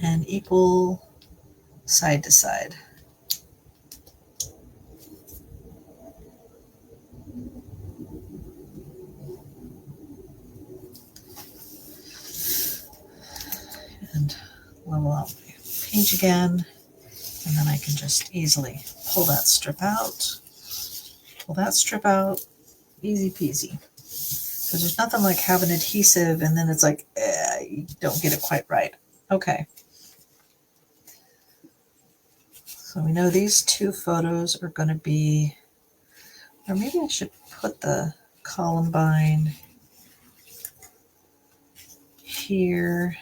and equal side to side. And level out my page again, and then I can just easily pull that strip out, pull that strip out, easy peasy. Because there's nothing like having adhesive and then it's like, you don't get it quite right. Okay. So we know these two photos are going to be, or maybe I should put the Columbine here,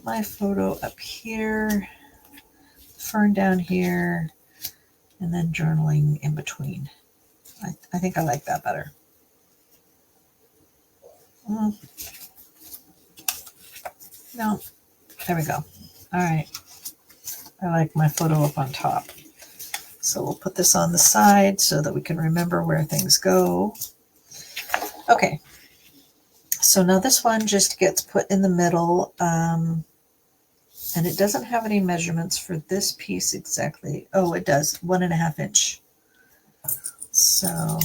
my photo up here, fern down here, and then journaling in between. I think I like that better. No, there we go. All right. I like my photo up on top. So we'll put this on the side so that we can remember where things go. Okay. So now this one just gets put in the middle, and it doesn't have any measurements for this piece exactly. Oh, it does, 1.5 inch. So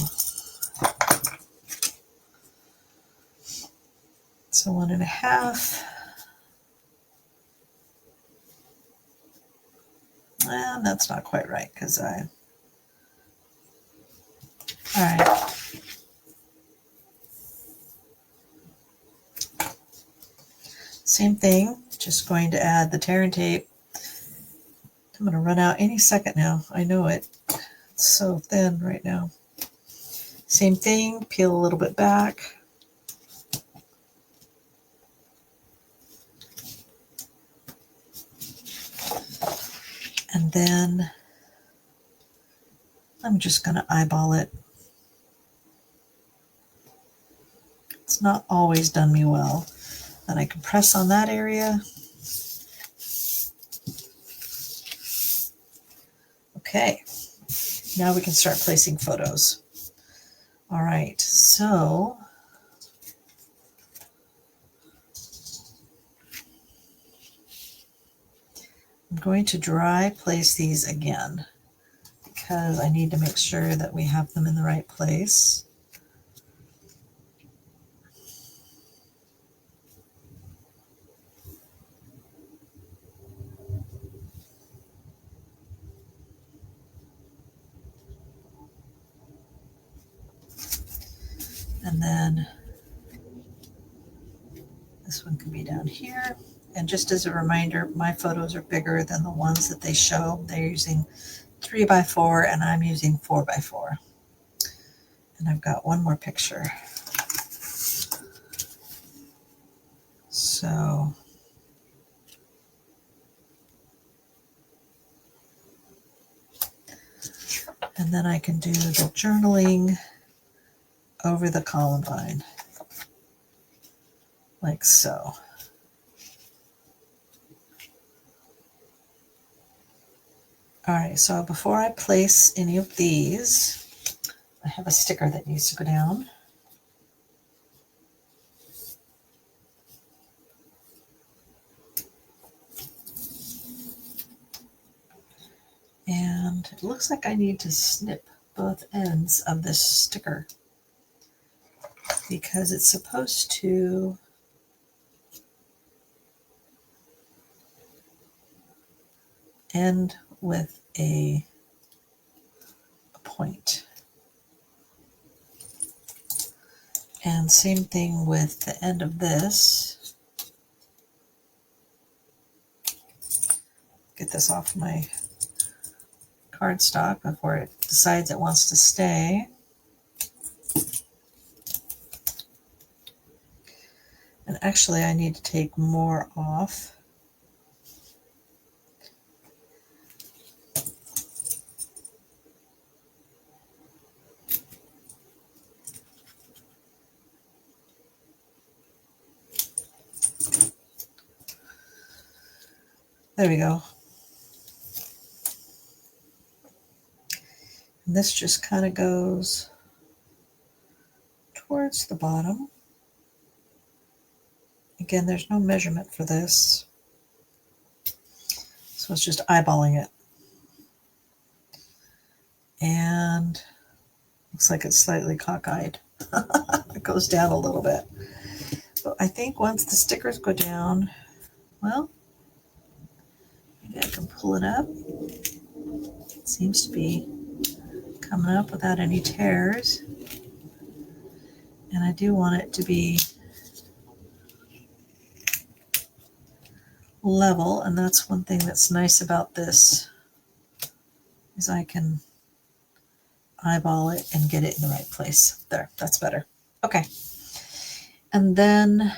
1.5. And that's not quite right because all right. Same thing, just going to add the tear and tape. I'm going to run out any second now. I know it. It's so thin right now. Same thing, peel a little bit back. And then I'm just going to eyeball it. It's not always done me well. Then I can press on that area. Okay, now we can start placing photos. All right, so I'm going to dry place these again because I need to make sure that we have them in the right place. And then this one can be down here. And just as a reminder, my photos are bigger than the ones that they show. They're using 3x4 and I'm using 4x4. And I've got one more picture. So and then I can do the journaling over the Columbine, like so. All right, so before I place any of these, I have a sticker that needs to go down. And it looks like I need to snip both ends of this sticker because it's supposed to end with a point. And same thing with the end of this. Get this off my cardstock before it decides it wants to stay. And actually I need to take more off. There we go. And this just kind of goes towards the bottom. Again, there's no measurement for this, so it's just eyeballing it. And looks like it's slightly cockeyed. It goes down a little bit. But I think once the stickers go down, well, maybe I can pull it up. It seems to be coming up without any tears. And I do want it to be level, and that's one thing that's nice about this is I can eyeball it and get it in the right place. There, that's better. Okay. And then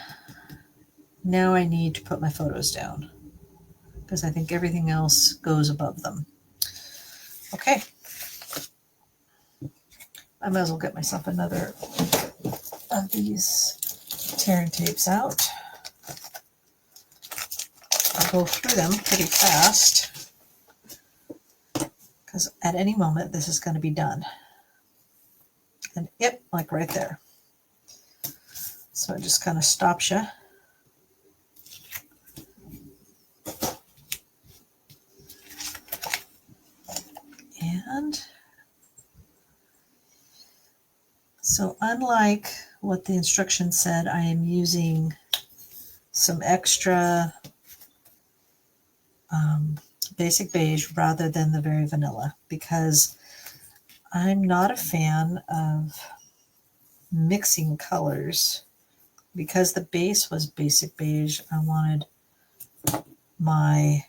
now I need to put my photos down because I think everything else goes above them. Okay. I might as well get myself another of these tearing tapes out. I'll go through them pretty fast because at any moment this is going to be done. And yep, like right there. So it just kind of stops you. And so unlike what the instructions said, I am using some extra basic beige rather than the very vanilla because I'm not a fan of mixing colors. Because the base was basic beige, I wanted my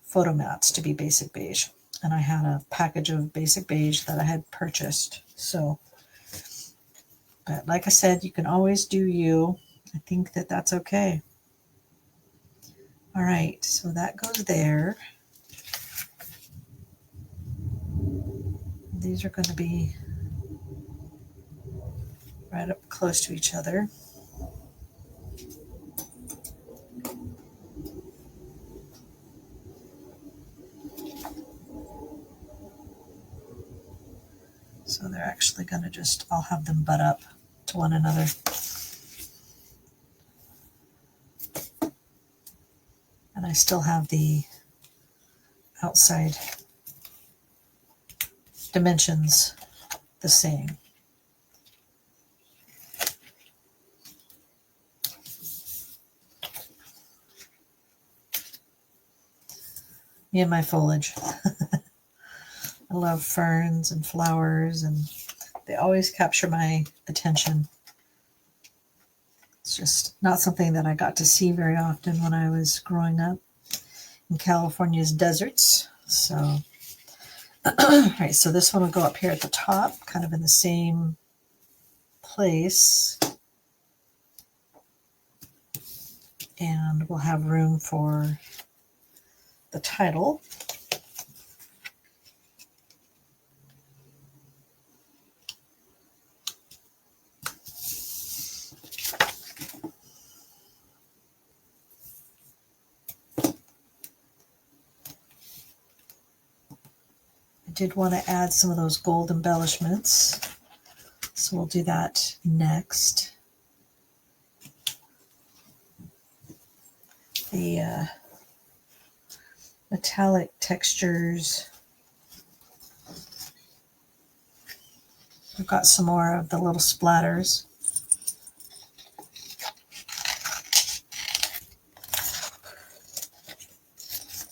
photo mats to be basic beige. And I had a package of basic beige that I had purchased. So, but like I said, you can always do you. I think that that's okay. All right, so that goes there. These are going to be right up close to each other. So they're actually going to just, I'll have them butt up to one another. And I still have the outside dimensions the same. Me and my foliage. I love ferns and flowers, and they always capture my attention. It's just not something that I got to see very often when I was growing up in California's deserts. So, all right, so this one will go up here at the top, kind of in the same place. And we'll have room for the title. I did want to add some of those gold embellishments, so we'll do that next. The metallic textures. I've got some more of the little splatters.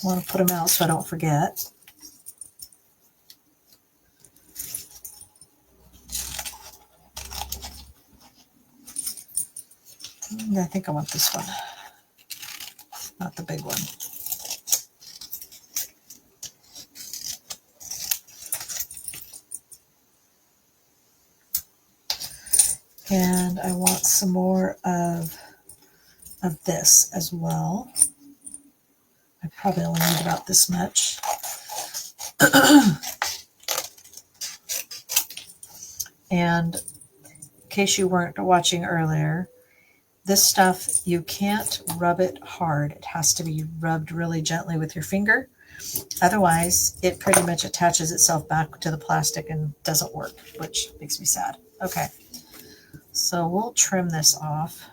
I want to put them out so I don't forget. And I think I want this one, not the big one. And I want some more of this as well. I probably only need about this much. And in case you weren't watching earlier, this stuff, you can't rub it hard. It has to be rubbed really gently with your finger. Otherwise, it pretty much attaches itself back to the plastic and doesn't work, which makes me sad. Okay, so we'll trim this off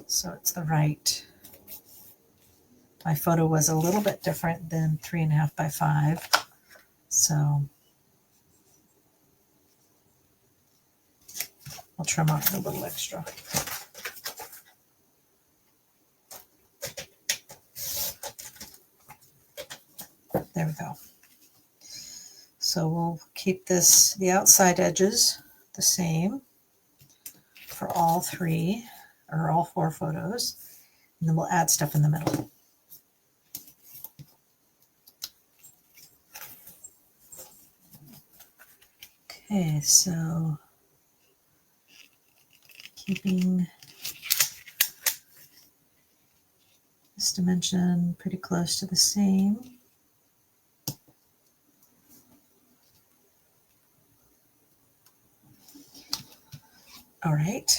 so it's the right. My photo was a little bit different than 3.5 by 5, so I'll trim off a little extra. There we go. So we'll keep this, the outside edges the same for all 3 or all 4 photos, and then we'll add stuff in the middle. Okay, so keeping this dimension pretty close to the same. All right.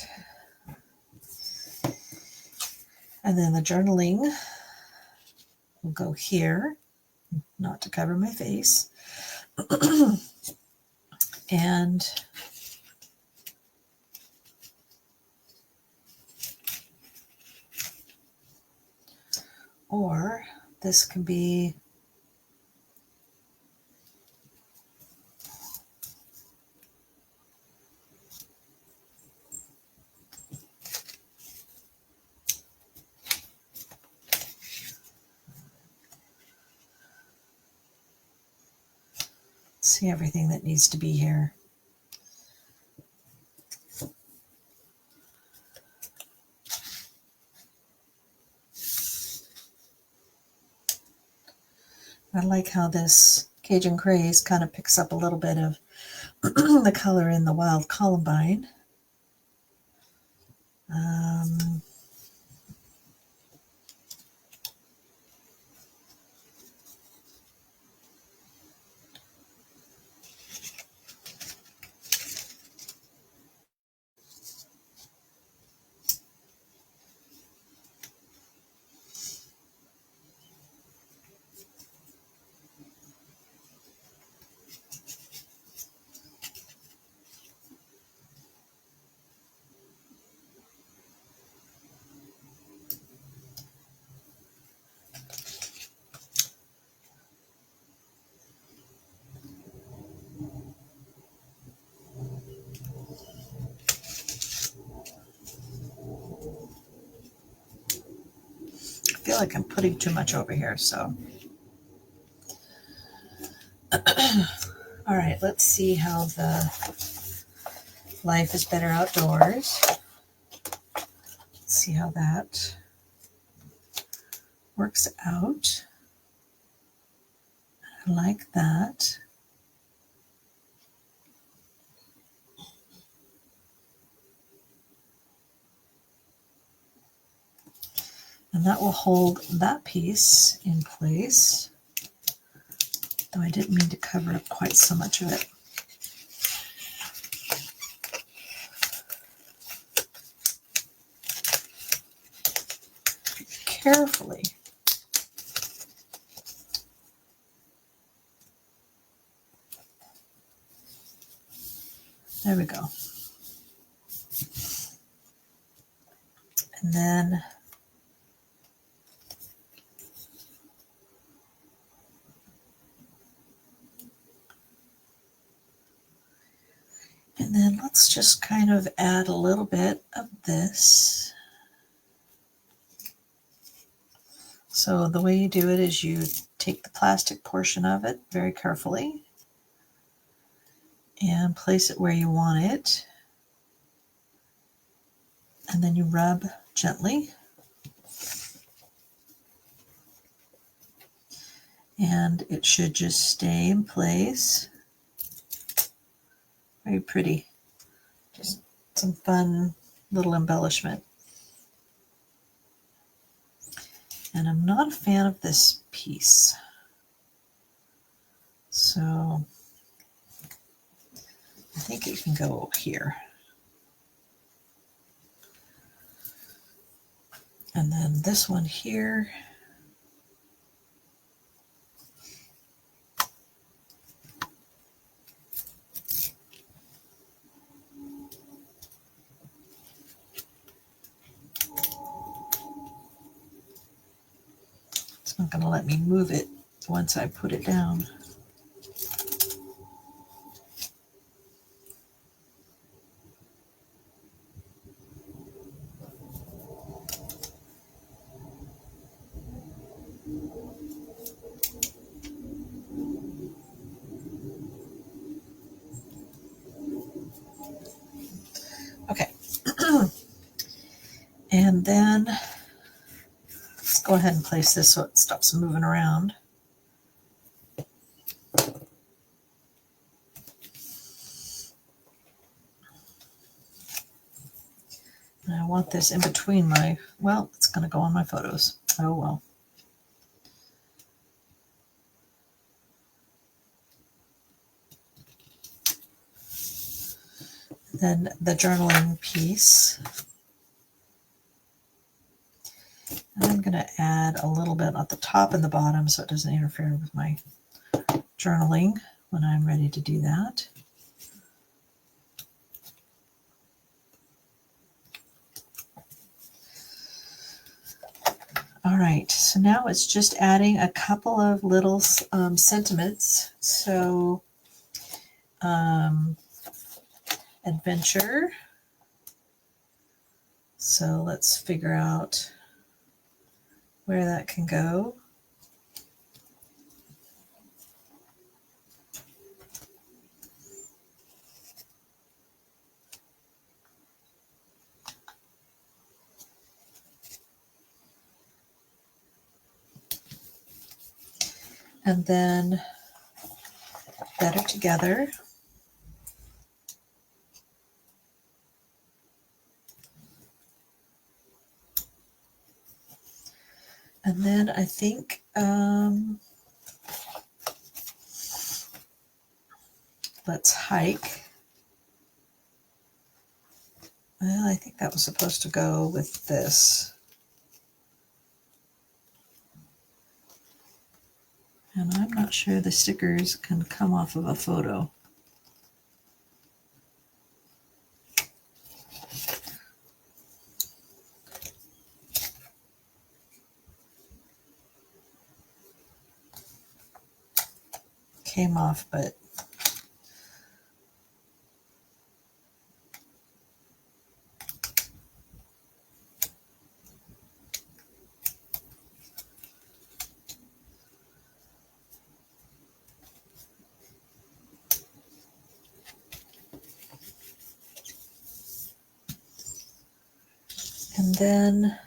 And then the journaling will go here, not to cover my face. And or this can be see everything that needs to be here. I like how this Cajun Craze kind of picks up a little bit of the color in the Wild Columbine. I feel like I'm putting too much over here, so. All right, let's see how the Life is Better Outdoors. Let's see how that works out. I like that. And that will hold that piece in place, though I didn't mean to cover up quite so much of it. Carefully. There we go. And then let's just kind of add a little bit of this. So the way you do it is you take the plastic portion of it very carefully and place it where you want it. And then you rub gently. And it should just stay in place. Very pretty. Just some fun little embellishment. And I'm not a fan of this piece. So I think it can go here. And then this one here. It's not going to let me move it once I put it down. Okay. And then let's go ahead and place this so it stops moving around. And I want this in between my, well, it's going to go on my photos. Oh well. Then the journaling piece. And I'm going to add a little bit at the top and the bottom so it doesn't interfere with my journaling when I'm ready to do that. All right, so now it's just adding a couple of little sentiments. So, adventure. So let's figure out where that can go. And then better together. And then I think let's hike. Well, I think that was supposed to go with this. And I'm not sure the stickers can come off of a photo. Came off, but and then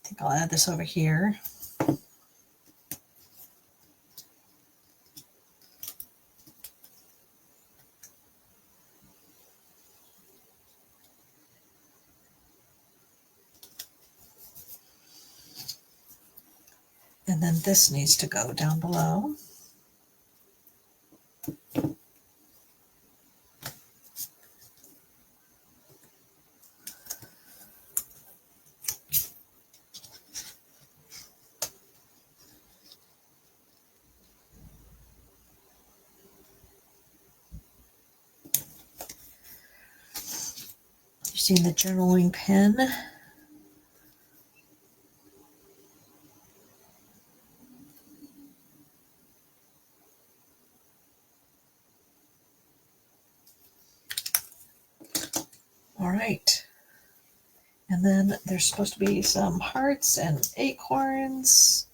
I think I'll add this over here. And then this needs to go down below. Using the journaling pen. All right. And then there's supposed to be some hearts and acorns.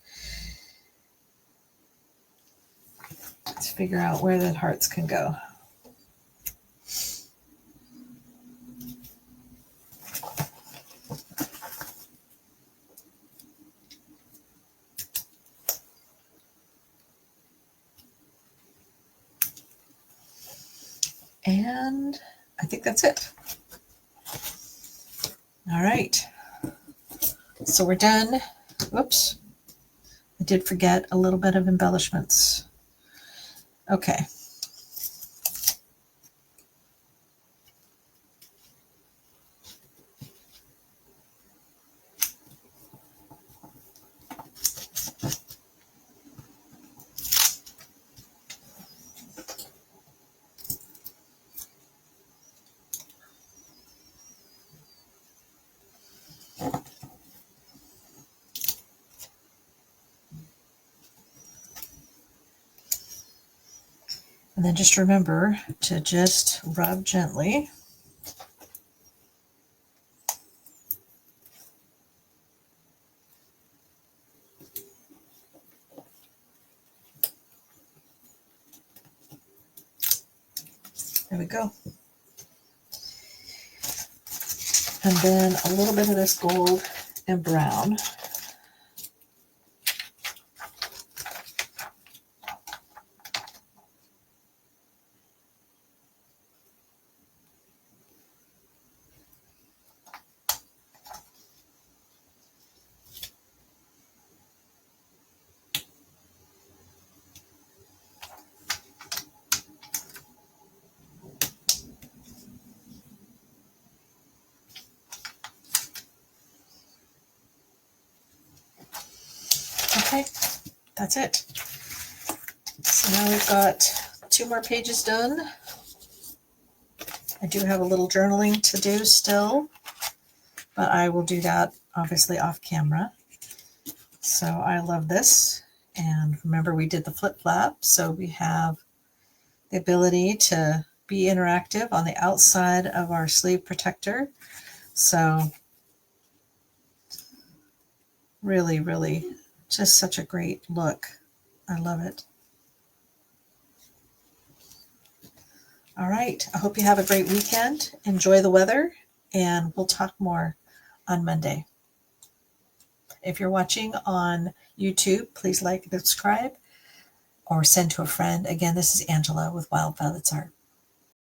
Let's figure out where the hearts can go. And I think that's it. All right. So we're done. Whoops. I did forget a little bit of embellishments. Okay. And then just remember to just rub gently. There we go. And then a little bit of this gold and brown. Okay, that's it. So now we've got 2 more pages done. I do have a little journaling to do still, but I will do that obviously off camera. So I love this. And remember, we did the flip flap, so we have the ability to be interactive on the outside of our sleeve protector. So really, really just such a great look. I love it. All right. I hope you have a great weekend. Enjoy the weather, and we'll talk more on Monday. If you're watching on YouTube, please like and subscribe or send to a friend. Again, this is Angela with Wild Violets Art.